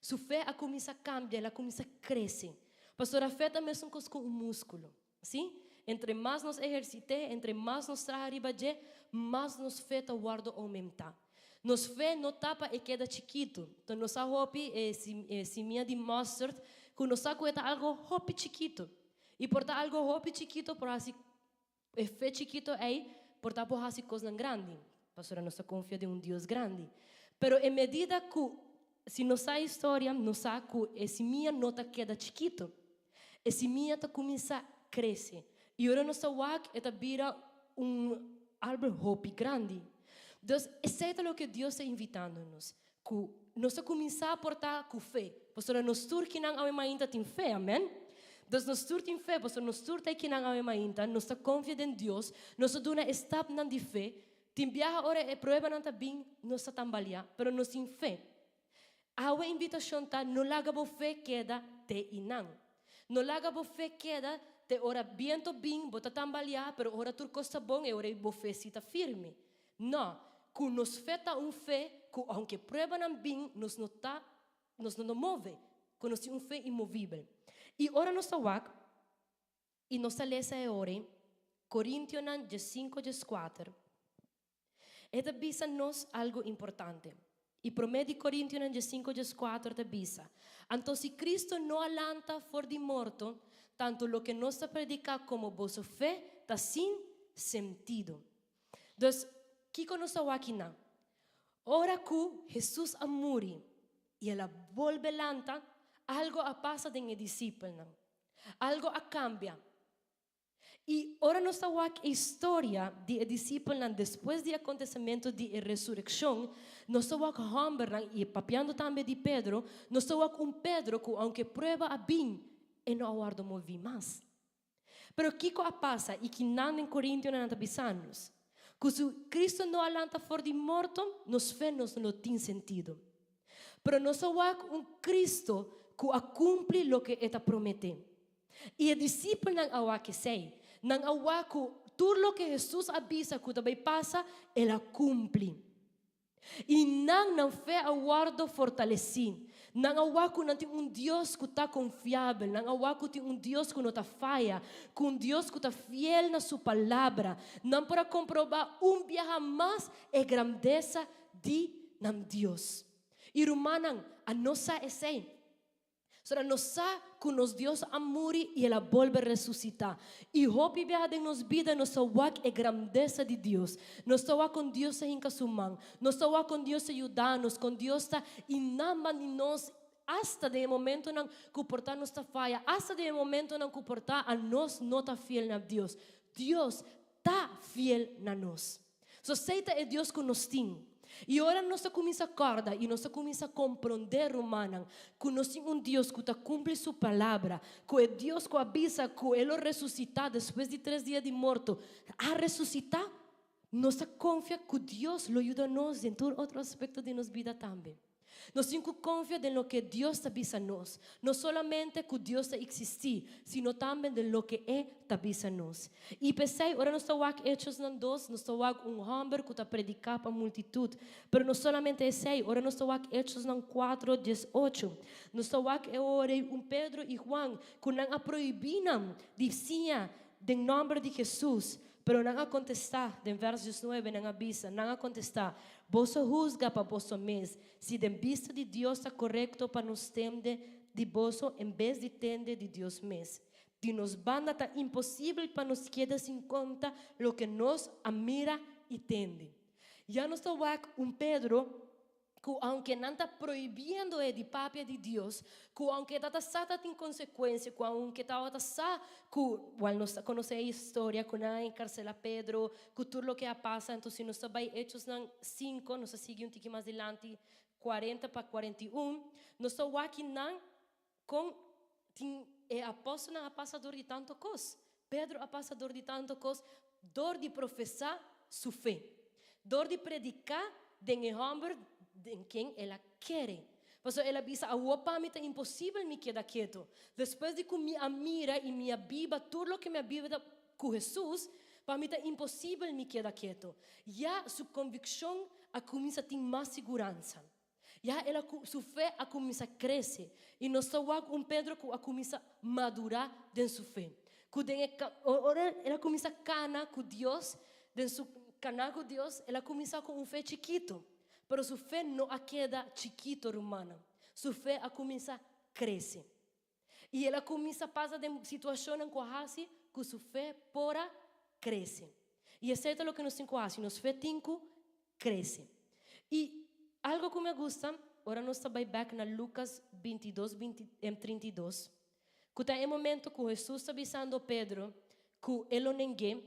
Sua fé a começa a cambiar, ela começa a crescer. Pastor, a fé também é com um músculo. Sim? Entre mais nos exercitamos, entre mais nos trabalhamos, mais nos fé a guarda aumentar. Nos fé não tapa e queda chiquito. Então, nos hopi se minha de mustard, que nos cuesta algo hopi chiquito. E por tal algo hopi chiquito, por assim, fé chiquito aí, por tal por assim coisa grande. Pastora, nós confia de Deus grande. Pero em medida que, se nossa história, nos que esse minha nota queda chiquito, esse minha tá começa a crescer. E agora nossa wak eta vira árvore hopi grande. Então, é o que Deus está invitando-nos. Que nós começar a portar com fé. Pastora, nós turque não ainda tem fé, amém? Dus nos stuurt in fé, pastor, nos stuurt hij kinang awe mainta, nos ta confia em Deus, nos ta duna stap nan di fé, tim biaha ora e prueba nan ta bing, nos ta tambalia, pero nos in fé. Awe invitação ta, no laga bo fé queda te inang. No laga bo fé queda te ora viento bing, bota tambalia, pero ora tur costa bom e ora bo fé sita firme. No, ku nos feta fé, ku aunque prueba nan bing, nos não move, ku nos fé imovível. E ora nossa wak, e nossa lesa é ore, Coríntios 5:4. Eta bisa nos algo importante. E promete Coríntios 5:4 te bisa. Então se Cristo não alanta for de morto, tanto lo que nos predica como vossa fé está sem sentido. Então, que nossa wak na? Ora que Jesus amuri e ela volve lanta, algo a passa den discípulos, algo a cambia. E ora nossa história de discípulos depois do acontecimento de ressurreição, nossa humber e papiando também de Pedro, nossa Pedro que aunque prueba a bem, e não aguardo mover mais. Pero Kiko a passa e que não em Coríntios não avisanos, que se Cristo não alanta for de morto, nos fé não tem sentido. Pero nossa Cristo que cumpre lo que está promete. E o discípulo não awa que sei, não awa que tudo lo que Jesus avisa que também passa, ela cumpre. E não fé aguardo fortalecido. Não awa que não tem Deus que está confiável, não awa que tem Deus que não está falha, que Deus que está fiel na sua palavra, não para comprovar dia mais a grandeza de Deus. E Romanan, a nossa essência. Sora nossa que nos Deus amuri e ela volve a ressuscitar. E hopi viaja em nos vida, nossa wak é grandeza de Deus. Nossa wak com Deus é incasumang. Nossa wak com Deus é ajudar-nos, com Deus está inamba em nós, hasta de momento não comportar nossa falha, hasta de momento não comportar a nós não está fiel na Deus. Deus está fiel na nós. So seita é Deus que nos tem. E ora nós começa a acordar e nós começa a compreender, Romanan, que nós temos Deus que cumpre sua palavra, que é Deus que avisa que Ele ressuscitar depois de 3 dias de morto, a ressuscitar, nós confia que Deus lo ajuda a nós em todo outro aspecto de nossa vida também. Nós temos que confiar em lo que Deus avisa a nós, não somente que Deus existe, sino também em lo que avisa a nós. E pensei, ora nós estamos aqui Hechos 2, nós estamos aqui homem que está predicando para a multitud, mas não somente esse, ora nós estamos aqui Hechos 4:18, nós estamos aqui ora Pedro e Juan que não proibiram de dizer em nome de Jesus. Pero não a contestar, em versos 9, não avisa, não a contestar. Vos juzga para vos mes, se de vista de Deus está correto para nos tende de vos, em vez de tende de Deus mes. De nos banda está impossível para nos quedar sem conta lo que nos admira e tende. Já nos está Pedro, que aunque não está proibindo de papia de Deus, que aunque está sata tem consequência, que aunque está sa, que well, nós conhecemos a história, que não encarcela Pedro, que tudo o que passa, então se nós vai Hechos 5, nós seguimos um pouquinho mais adiante, 40 para 41, nós estamos aqui não com apóstolo não passador de tanto coisa, Pedro é passador de tanto coisa, dor de professar sua fé, dor de predicar de homem em quem ela quer. Pastor, ela diz, a para mim é impossível me quedar quieto. Depois de que me mira e me viva tudo o que me viva com Jesus, para mim é impossível me quedar quieto. Já sua convicção a começa a ter mais segurança. Já ela, sua fé a começa a crescer. E nós estamos com Pedro que a começa a madurar em sua fé. Ela começa a canar com Deus, em sua canar com Deus, ela começa com fé chiquito. Pero sua fé não queda chiquito, romana. Sua fé começa a crescer. E ela começa a passar de situação em que sua fé pora cresce. E é certo o que nós temos assim, nossa fé cresce. E algo que me gusta, agora nós estamos back na Lucas 22, 32, que está em momento que Jesus está avisando a Pedro que ele não ninguém,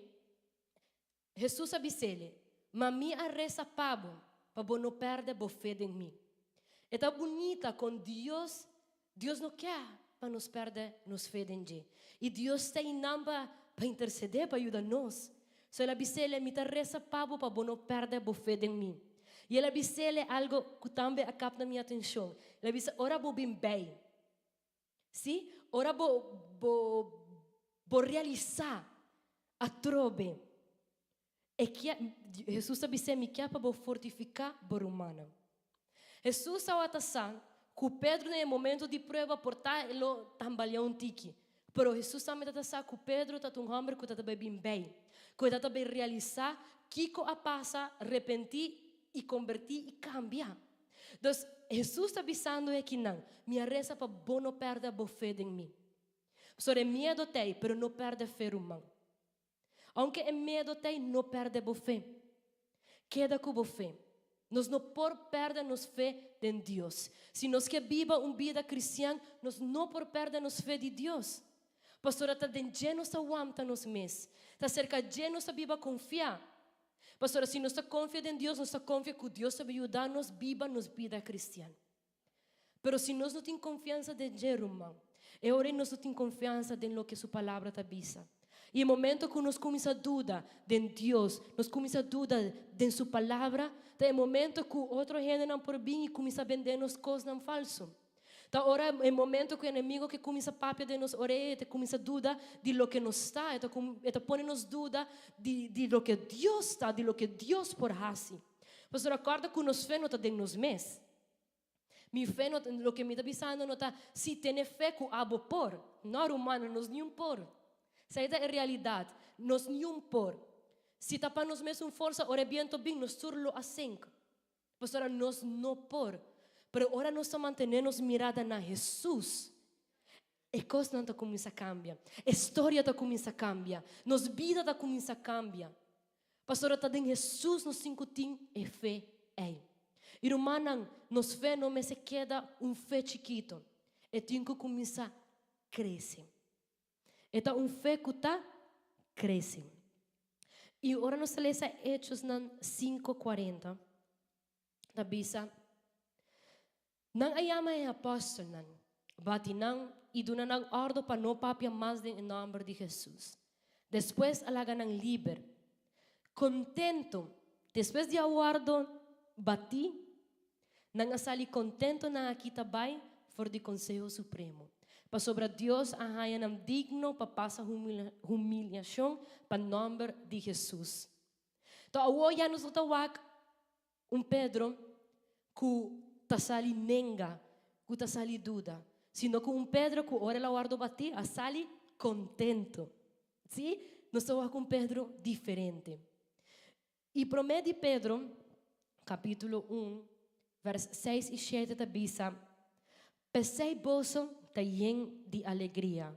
Jesus avisa-lhe, mas me reza pabo, para não perder a fé em mim. É tão bonita com Deus, Deus não quer para nos perder nos fé em Ele. E Deus está em namba para interceder, para ajudar-nos. So ele avisa-lhe, me reza pabo, para não perder a fé em mim. E ele avisa-lhe algo que também capta minha atenção. Ele avisa, ora vou bem. Sim? Ora vou realizar a trobe. E que Jesus avisa me que para fortificar a humana. Jesus ao atasar, que Pedro no momento de prova portar ele tambaleou um tique. Pero Jesus também atasar que Pedro está um homem que está bem, que está bem realizar, que a passa, arrepentir e convertir e cambiar. Então, Jesus está avisando que não, minha reza para não perder a fé em mim. Sobre medo tem, pero não perde a fé humana. Aunque é medo tem, não perde a fé. Queda com a fé. Nós não por perder nos fé em Deus. Se nós que viva uma vida cristã, nós não por perder nos fé de Deus. Pastora, está de nos aguanta nos mês. Está cerca de nos viva confiar. Pastora, se nós confia em Deus, nós confia que Deus vai ajudar-nos viva nos vida cristã. Pero se nós não temos confiança em Deus, irmão, é hora nós não temos confiança em lo que sua palavra está dizendo. E no momento que nós começamos a dudar de Deus, nós começamos a dudar de sua palavra, é o momento que outro gente não por vir e começa a vender-nos coisas não falsas. Então, ora é o momento que o inimigo que começa a papia de nos orelhas, começa a dudar de lo que nos está, põe-nos dúvida de lo que Deus está, de lo que Deus por fazer. Mas recorda que nos fé não está dentro nos mês. Mi fé, lo que me está avisando, não está, se tem fé que abo por, não humano, nós nenhum por. Essa é a realidade. Nós nenhum por. Se está para nós mesmos força, ora viento bem, nós turlo a 5. Mas ora nós não por. Mas ora nós mantenemos mirada na Jesus. E coisa não está começa a cambiar. A história está começa a cambiar. Nos vida está começa a cambiar. Pastor, está em Jesus nos 5 tim e fé é. Irmã, nos fé não me se queda fé chiquito. E tem que começar a crescer. Então, fé que está crescendo. E agora nós lemos Hechos 5:40. Da bisa, não ayama e apóstolo não, bati não e duna não ordo para não papia mais em nome de Jesus. Depois alaga não liber, contento. Depois de aguardo bati, não asali contento na aqui também for de Conselho Supremo. Para sobre Deus a nam digno para passar humilhação para o nome de Jesus. Então, hoje nós tawag Pedro que tasali nenga, que tasali duda, sino que Pedro que ora la guardo bati, a sali contento. Sim? Nós tawag Pedro diferente. E promete Pedro, capítulo 1, vers 6 e 7 da bisa, pensei bolso tayen de alegria.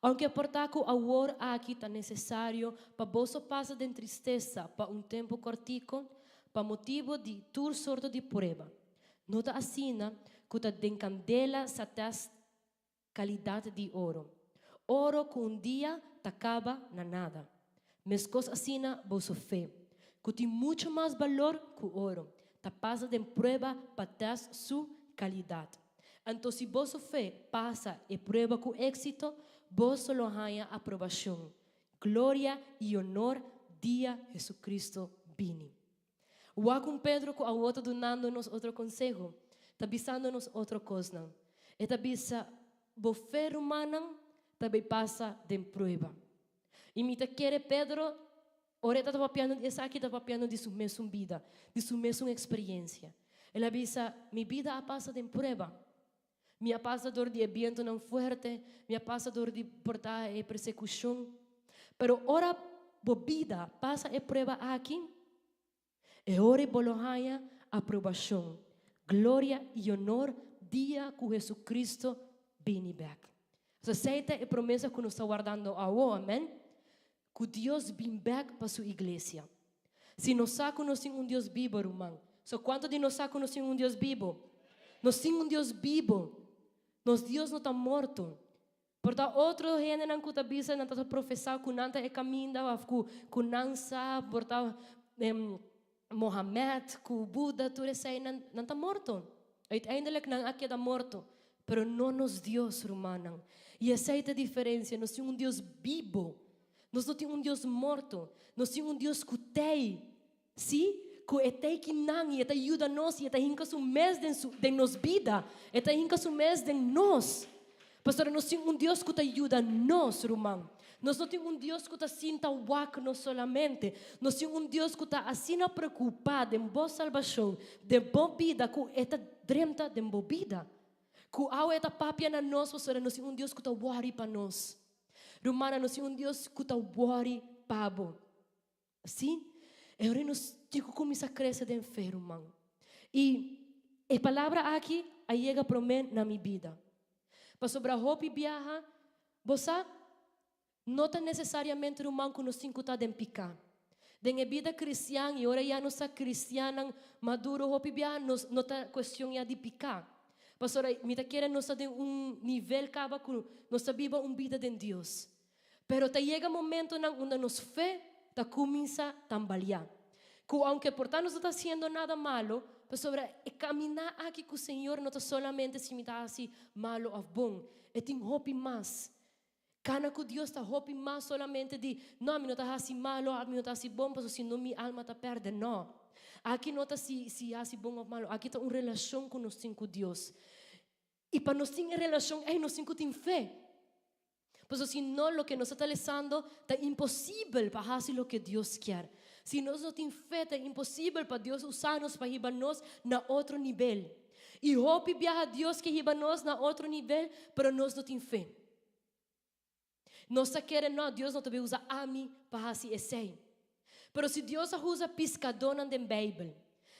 Aunque portaco a war aqui está necessário para bolso passa de tristeza para tempo cortico, para motivo de tur sorto de prueba. Nota asina, kuta den candela sa tas calidad de oro. Oro que um dia acaba na nada. Mas coisa asina, vossa fé, que tem muito mais valor que o ouro. Ta passa de prueba para ter sua qualidade. Então, se vossa fé passa e prueba com êxito, vossa lo ganha aprovação. Glória e honor dia Jesus Cristo vini. Wa com Pedro com a outra dando-nos outro consejo, ta avisando-nos outra coisa. E ta avisa, bo fé humana também passa de prueba. E me te quer Pedro, ora está papiando, essa aqui está papiando de sua mesma vida, de sua mesma experiência. Ele avisa, minha vida passa de prueba. Minha passa dor de viento não forte, minha passa dor de portar e persecução. Pero ora bo vida passa e prueba aqui. E ora bolohaya aprovação, glória e honor dia que Jesus Cristo vem back. So aceita a promessa que nos está guardando agora, amém? Que Deus vem back para sua igreja. Se nós sabemos que nós temos Deus vivo, irmão. So quanto de nós sabemos que nós temos Deus vivo? Nós temos Deus vivo. Nosso Deus não está morto. Portanto, outro gênero que está bisa, não está professar que não é caminho, que não sabe, portanto, Mohammed, que Buda, tudo isso aí não está morto. Uiteindelijk não aqui está morto. Pero não nos Deus, irmão. E essa é a diferença. Nós temos Deus vivo. Nós não temos Deus morto. Nós temos Deus que tem. Sim? Que é que não, e ajuda nós, e hinca su mês de nos vida. E hinca su mês de nós. Pastor, nós temos Deus que ajuda nós, irmão. Nós não temos Deus que está sinta wak nós solamente. Nós temos Deus que está assim preocupado em boa salvação, de boa vida, que está dremta de boa vida. Que ao eta papia na nós, pastor, nós temos Deus que está worry para nós. Romana, nós temos Deus que está worry para bo. Sim? E agora nós temos que começar a crescer de fé, irmão. E a palavra aqui, aí chega para mim na minha vida. Para sobre a roupa e viaja, você não está necessariamente, irmão, que nós temos que estar de picar. De vida cristã, e agora já não está cristiana, maduro, roupa e viaja, não está questão de picar. Pastor, me quer nós de nível caba que nós vivamos vida de Deus. Pero chega momento onde nos fé ta começa a tambalear. Que aunque portanto não está fazendo nada malo, pastor, caminhar aqui com o Senhor não está solamente se me dá assim malo ou bom, é tem hope mais. Cana que Deus está hope mais solamente de não, me não está assim malo, me não está assim bom, pastor, senão minha alma está perde, não. Aqui não está se assim bom ou malo, aqui está uma relação com nós com Deus. E para nós ter relação, nós temos que ter fé. Pues si no, lo que nos está leyendo es imposible para hacer lo que Dios quiere. Si nós não temos fé, é impossível para Deus usar-nos para levar-nos na outro nível. E hope viaja a Deus que leva-nos na outro nível, mas nós não temos fé. Nós queremos, não, Deus não te usa a mim para fazer isso. Mas se Deus usa pescador na Bíblia,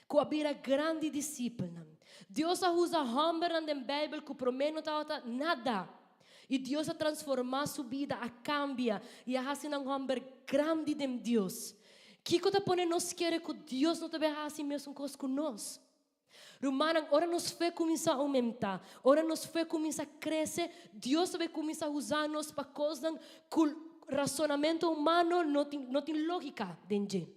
que abrir grande discípula, Deus usa homem na Bíblia que promete não está nada. E Deus a transformar sua vida, a cambia e a fazer um homem grande de Deus. Que coisa põe nós quer que Deus não te veja assim mesmo com nós. Romana, ora nos fé começa a aumentar, ora nos fé começa a crescer, Deus vai começar a usar-nos para coisas que o razonamento humano não tem lógica dentro.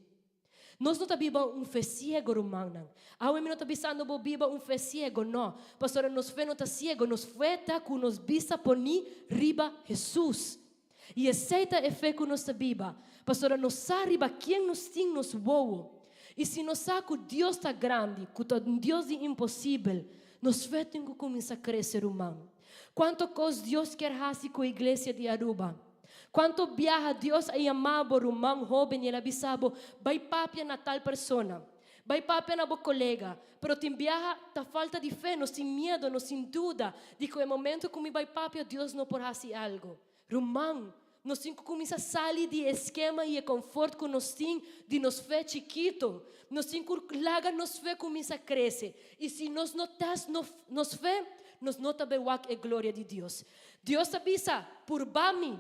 Nós não estamos fé cego, romana. A mim não está pensando que viva fé cego, não. Pastor, nos fé não está cego, nos fé está que nos vista ponir riba Jesus. E aceita a fé que nos viva. Pastor, nos sabe quem nos tem nos voa. E se nós sabemos que Deus está grande, que Deus é impossível, nos fé tem que começar a crescer, irmão. Quanto coisa Deus quer fazer com a igreja de Aruba? Quanto viaja Deus a chamar o irmão jovem e ele avisava, vai papia na tal persona, vai papia na boa colega, pero tem viaja, tá falta de fé, nós tem medo, nós tem dúvida, de que no momento que me vai papia, Deus não pode fazer algo. Irmão, nós temos que começar a sair do esquema e conforto que nós temos de nos fé chiquito. Nós temos que largar nos fé começar a crescer. E se nós não temos nos fé, nós não sabemos a glória de Deus. Deus avisa, por mim.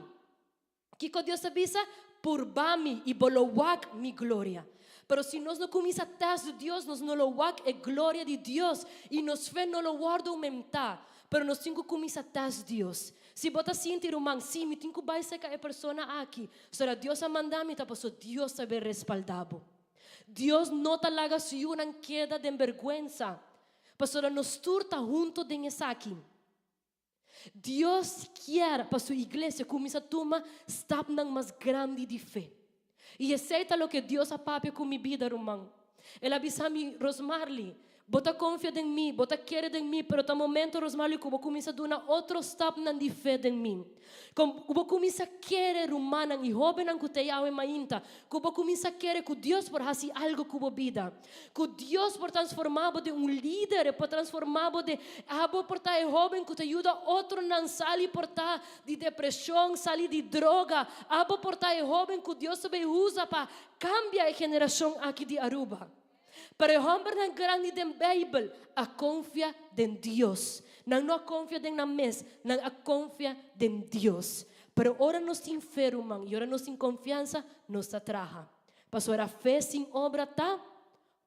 Que Deus avisa? Por mim e bolowak mi glória. Pero si nós não começa a ter de Deus, nós não lo wak é glória de Deus e nos fé não lo guarda aumentar. Pero nós temos que começar a ter de Deus. Se bota sentir irmão, sim, me tenho que baixar a pessoa aqui. Será Deus a mandar me, tá passou Deus sabe respaldado. Deus não te larga se uma queda de vergüenza. Pastora, nos turta junto de aqui. Deus quer para sua igreja começar a tomar step mais grande de fé. E aceita o que Deus ha papi com minha vida, irmão. Ele avisa-me, Rosmarly, bota confia em mim, bota querer em mim, pero no momento, Rosmarly, que vou começar a dar outro step de fé em mim. Vou começar a querer, humana, e jovem que te amo mainta, que vou começar a querer que Deus por fazer algo com a vida. Que Deus por transformar de líder, por transformar de abo por estar jovem que te ajuda outro não sair por estar de depressão, sair de droga, abo por estar jovem que Deus sabe usa para cambiar a geração aqui de Aruba. Pero o homem não grande da Bíblia, a confia em Deus. Não confia em mes, não a confia em Deus. Pero ora nós tem fé, irmão, e ora nós tem confiança, nos atraja. Pastor, a fé sem obra está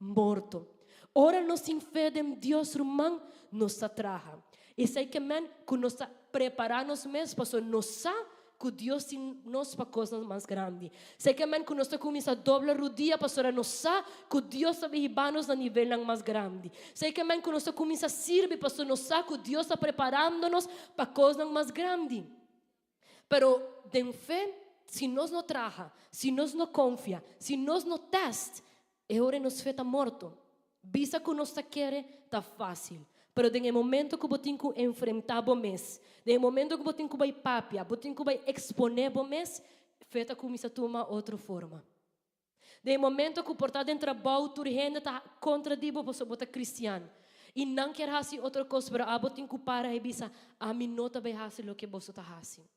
morto. Ora nós tem fé em Deus, irmão, nos atraja. E sei que nós preparamos mesmo, pastor, nós sabemos que Deus tem nos para coisas mais grandes. Sei que quando nós começamos a dobrar rodilha, pastora, nós sabemos que Deus sabe levar-nos a nível mais grande. Sei que quando nós começamos a servir, pastor, nós sabemos que Deus está preparando-nos para coisas mais grandes. Pero, de fé, se nós não traja, se nós não confia, se nós não testa, é hora de nós fé está morto. Visa que nós queremos, está fácil. Pero no momento que você tem que enfrentar o mês, no momento que você tem que vai papia, você tem que vai exponer o mês, feita começa a tomar outra forma. No momento que portar dentro do trabalho, tu renda está contra ti, você é cristiano. E não quer fazer outra coisa, pero você tem que parar e dizer, a mim não vai fazer o que você está fazendo.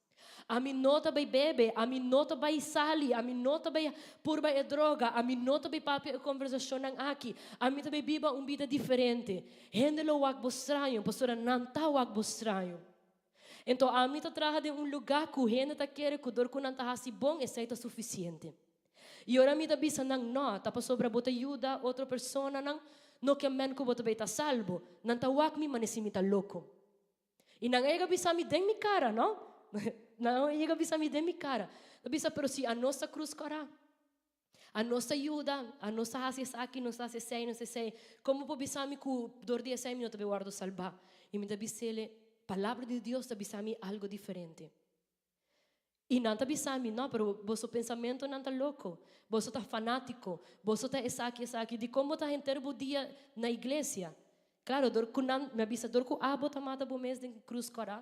A mim não vai beber, a mim não vai sair, a mim não vai purba e droga, a mim não vai papel conversação aqui, a mim também viva uma vida diferente. Gente lo wag estranho, pastora não tá wag estranho. Então a mim tá traga de lugar que gente tá querer que dor que não tá assim bom e seita suficiente. E ora mim tá bisa não, tá para sobra bota ajuda outra pessoa não que men que bota vai tá salvo, não tá wag mi manesimi tá louco. E não é que bisa mi den mi cara, não? Não, ele avisa me de minha cara. Avisa, pero se a nossa cruz corá, a nossa ajuda, a nossa raça aqui, não sei, como pode avisar me que dor dia 6 minutos eu guardo salvar. E me avisa ele, palavra de Deus avisa me algo diferente. E não avisa me, não, pero vosso pensamento não está louco, vosso está fanático, vosso está aqui, de como está inteiro o dia na igreja. Claro, dor que não me avisa, dor que abo tá mata bo mês de cruz corá.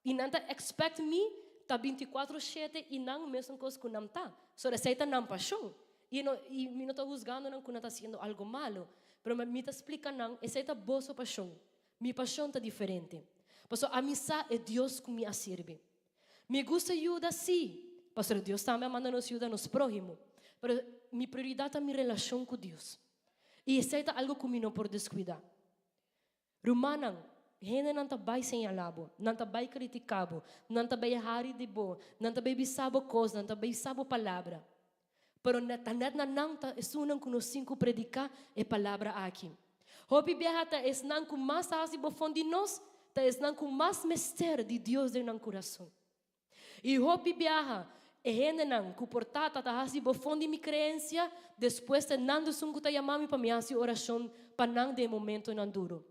E não expect me tá 24/7 e não mesmo coisa que não tá. Só receita não paixão. E me não está juzgando não que não está fazendo algo malo, mas me está explicando não, receita boa sua paixão. Minha paixão tá diferente. Pastor, a missa é Deus que me serve. Me gusta ajuda sim. Pastor, Deus também manda nos ajuda nos próximos. Mas minha prioridade é minha relação com Deus. E receita algo que me não pode descuidar. Romanang gente não vai señalabo, não vai criticabo, não vai hari de bo, não vai bisabo coisa, não vai bisabo palavra. Pero tanet na não ta esunang kuno cinco predicar e palavra aqui. Hopi biahata es nang com mais hasi bofondi nos, ta es nang com mais mistério de Deus em nang coração. E hopi biaha e gente nang kuportata ta hasi bofondi mi creencia, depois te nando sungu ta yamami pa mi hasi oração pa nang de momento nan duro.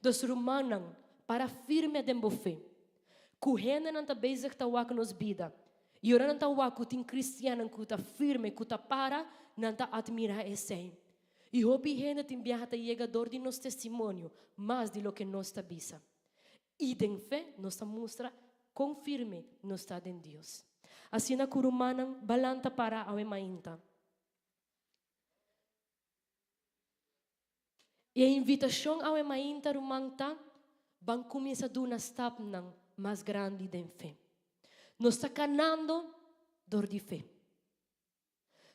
Dos romanang para firme de fé. Kuhena não tá bezig tá wak nos vida. E ora não tá wak tin cristiano que tá firme, que tá para, não tá admira esse. E hopi hena tin biaha tá llegador de nos testemunho, mais de lo que nos tá bisa. E den fé nos tá mostra com firme nos tá em Deus. Assim na kurumanang balanta para awe mainta. E a invitação ao mainta rumangta, vão começar a dar uma step mais grande de fé. Nós está canando dor de fé.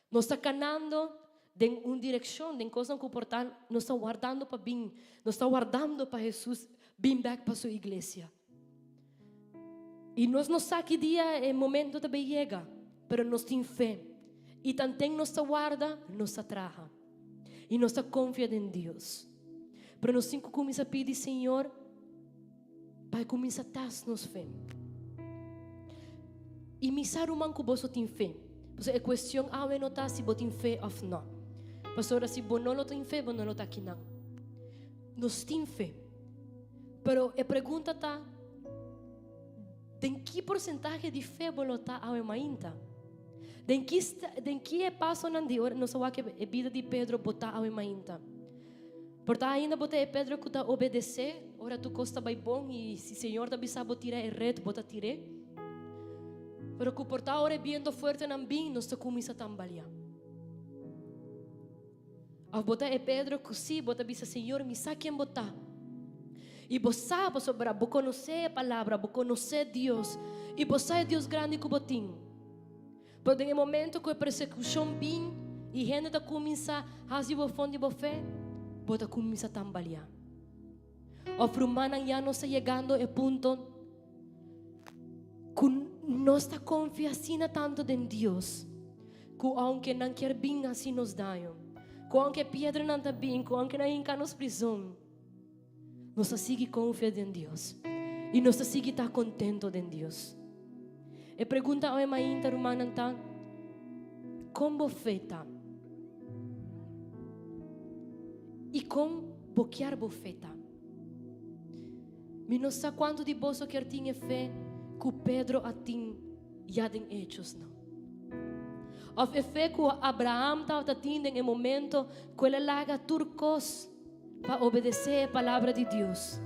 Nós está canando de uma direção, de coisas importantes. Nós está guardando para bem, nós está guardando para Jesus, bem back para sua igreja. E nós não sabemos que dia é momento de chega, mas nós temos fé. E também nossa guarda, nossa traja. E nossa confiança em Deus. Para nós cinco começa a pedir, Senhor, Pai, começa a dar-nos fé. E misar o manco você tem fé. Porque é questão, eu não tá se você tem fé ou não. Pastora, se você não tem fé, você não está aqui não. Nós temos fé. Pero a pergunta está, em que porcentagem de fé você está ainda? Den que é passo na de ora, não sei que a vida de Pedro botar ao ainda. Porque ainda botar é Pedro que está obedecer, ora tu costa vai bom e se o Senhor te avisar botar tirar é reto, botar tirar. Pero que portar ora viento forte na bem, nós te começa a tambalear. Ao botar é Pedro que sim, botar avisa Senhor, me sabe quem botar. E você sabe sobre, você conhece a palavra, você conhece Deus, e você é Deus grande que botim. Pero em momento que a persecução vem e a gente começa a fazer o fundo de fé, você começa a tambalear. O humano já não está chegando ao ponto que não está confiando tanto em Deus, que aunque não quer bem assim nos dá, que aunque pedra não está bem, que aunque não está nos prisão, nós sigue confiando em Deus e nós sigue estar contento em Deus. E pergunta ao irmão romano então, como você está? E como boquear você está? Eu não sei quanto de você quer ter fé que Pedro tem já em Hechos não. Ou a fé que Abraão estava tendo em momento que ele larga turcos para obedecer a palavra de Deus.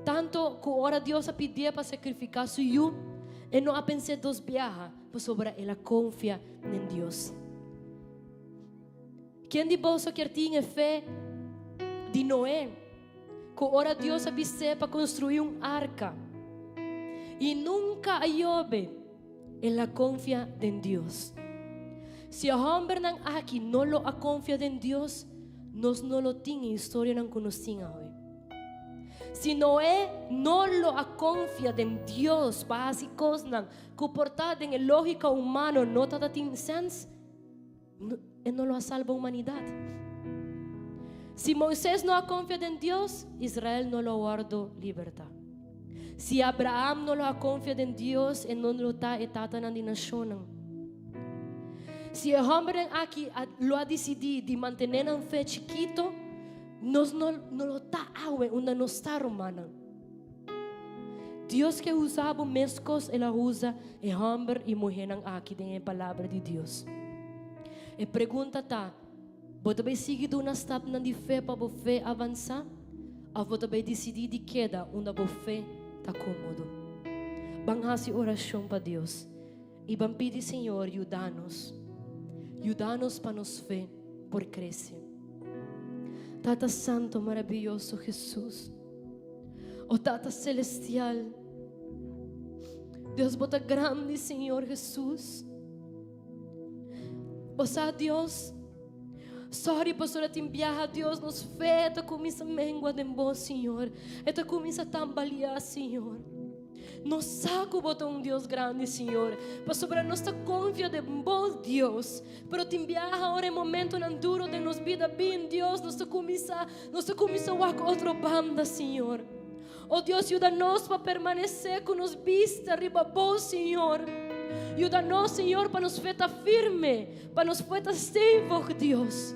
Tanto que ora Deus a pedir para sacrificar seu filho, e não a pensar dos viajes, mas sobre ela confia em Deus. Quem de vós quer ter fé de Noé, que ora Deus a pedir para construir arca, e nunca chove, ela confia em Deus. Se o homem não aqui não lo confia em Deus, nós não lo temos história não conhecemos hoje. Se Noé não lo confia em Deus, básicos não, que portada em lógica humana não está tendo senso, ele não lo salva a humanidade. Se Moisés não confia em Deus, Israel não lo guardou liberdade. Se Abraão não lo confia em Deus, ele não lo está etata na nação. Se o homem aqui lo ha decidido de manter uma fé chiquito, nós não está onde nós está romana. Deus que usava mescos, Ele usa o homem e mulher aqui tem a palavra de Deus. E pergunta tá, você vai seguir uma step de fé para você avançar? Ou você vai decidir de queda onde você está cômodo? Vamos fazer oração para Deus. E vamos pedir, Senhor, ajuda-nos. Ajuda-nos para nos fé por crescer. Tata Santo, maravilhoso Jesus. Oh Tata Celestial. Deus bota grande, Senhor Jesus. Você, Deus, sorry, pastora, te enviar a Deus nos fé, te começa a mengua de bom, Senhor. E te começa a tambalear, Senhor. Nos saco bota Deus grande, Senhor. Pastora, nós te confia de bom Deus. Pero te enviar agora em momento não duro de nos vida bem, Deus, nós te começa a walk outra banda, Senhor. Oh Deus, ajuda-nos para permanecer com nos vista arriba bom, Senhor. Ajuda-nos, Senhor, para nos feta firme, para nos feta stable, Deus.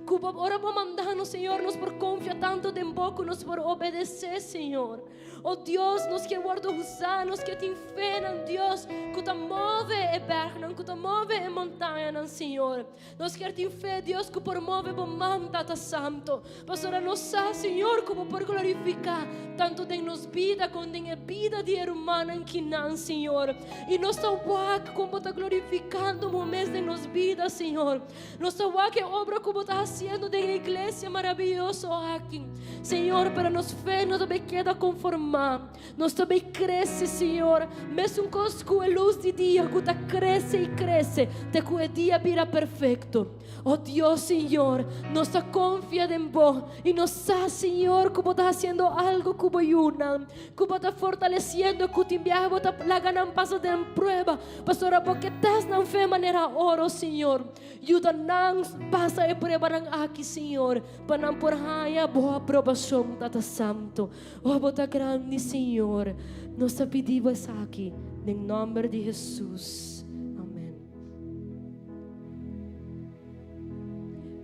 Ora vamos mandar, Senhor, nos por confiar tanto de boca, nos por obedecer, Senhor. Oh Deus, nos que guarda usar, nos que tem fé em Deus, que te move e berg, que te move e montanha, Senhor. Nos que tem fé, Deus, que por move o manta ta santo. Pastora, nos sa, Senhor, como por glorificar tanto de nos vida, como de a vida de humana em que não, Senhor. E nos walk como está glorificando o momento de nos vida, Senhor. Nos walk é obra como está haciendo de la iglesia maravilloso aquí. Senhor, para nos fé não também queda conformar. Nós também cresce, Senhor. Mesmo com a luz de dia, que cresce e cresce, até que o dia vira perfeito. Oh Deus, Senhor, nós confiamos em Vós e nós sabemos, Senhor, que Vós está fazendo algo que Vós ayuda, que Vós está fortalecendo, que te enviamos, Vós está lagando passo de prueba. Pastora, porque estás na fé maneira oro, Senhor. Ajuda nós passa e prueba aqui, Senhor, para não por raia boa aprovação, Tata Santo. Oh, Vós está grande, Senhor. Nós te pedimos aqui, em nome de Jesus. Amém.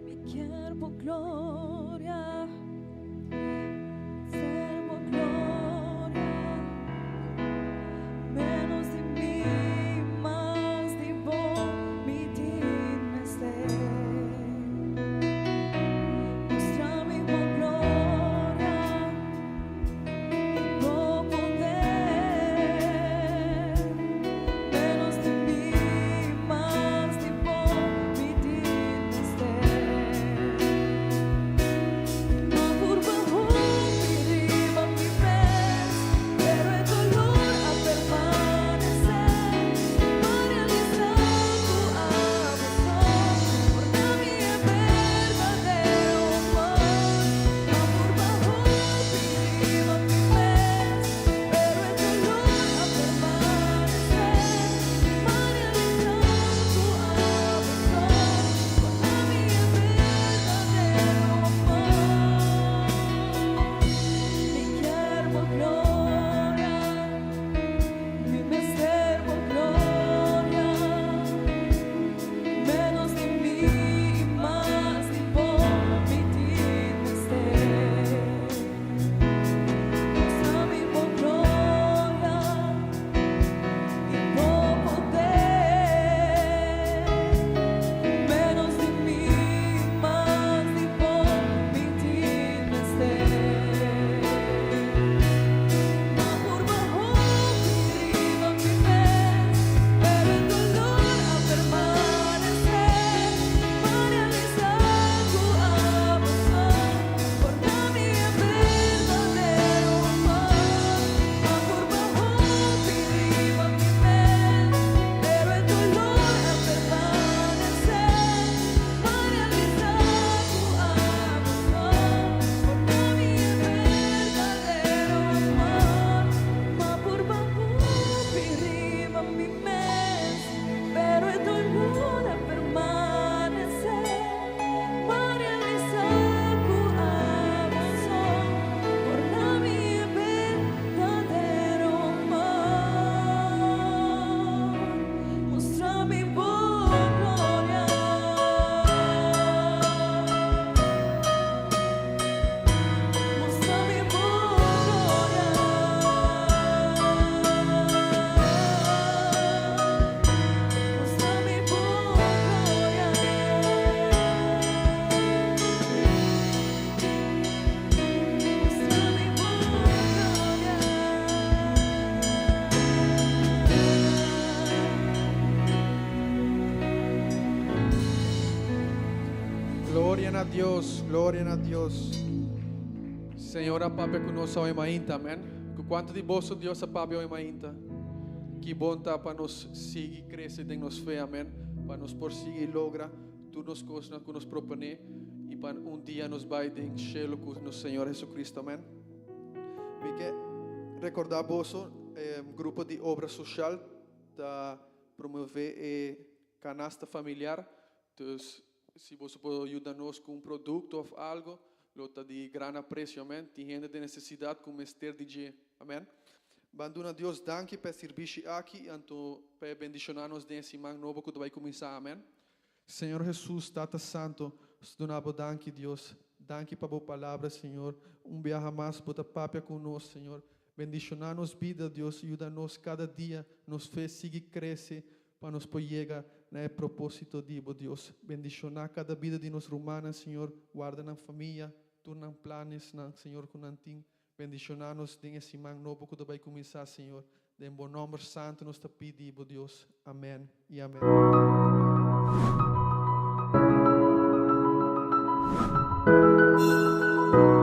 Me quero por glória, ser por glória, menos de mim, mais de vós, me digna ser. Mostra-me por glória e por poder, menos de mim, mais de vós, me digna ser. Ma por bajo mi riva mi ves, pero el dolor a permanecer, para realizar tu amor, por nadie es verdadero amor. Ma por bajo mi riva mi ves, pero el dolor a permanecer, para realizar tu amor, por nadie es verdadero amor. Mi quiero gloria, mi meser por gloria, menos de mí, más de vos, mi digna ser. Mostra-me por gloria e por poder, menos de mim, mais de vós, me digna ser. Ma por bajo mi riva mi ves, pero el dolor a permanecer, para realizar tu amor, por nadie es verdadero amor. Ma por bajo mi riva mi ves, pero el dolor a permanecer, para realizar tu amor, por nadie es verdadero amor. Ma por bajo mi riva mi ves, pero el dolor a permanecer, para realizar tu amor, por nadie es verdadero amor. Mostra-me por gloria, mostra-me por gloria, mostra-me por gloria, mostra-me Glória a Deus, glória a Deus. Senhor, a papi conosco hoje mainta, amém. Que quanto de bolso Deus a papi hoje mainta. Que bom tá para nos seguir crescer em nos fé, amém. Para nos prosseguir e logra tudo nos coisas que nos propõe e para dia nos vai em cielo com o Senhor Jesus Cristo, amém. Me quer recordar bolso grupo de obra social da promover canasta familiar. Então, se você pode ajudar-nos com produto ou algo, lota de grande apreço, amém. Tem gente de necessidade como Esther DJ, amém. Banduna Deus, danke per serviço aqui, então per bendicionar-nos desse man novo que vai começar, amém. Senhor Jesus, Tata Santo, donamos danke Deus, danke para a palavra, Senhor. Viaja mais para papia conosco, Senhor. Bendicionar-nos vida, Deus, ajuda-nos cada dia, nos fez seguir crescer para nos poder chegar no propósito de Deus. Bendicionar cada vida de nós romanas, Senhor. Guarda na família, torna planos, Senhor, com nantim. Bendicionar-nos nesse man novo que vai começar, Senhor. Em bom nome santo, nos te pedimos, Deus. Amém e amém. Aleluia.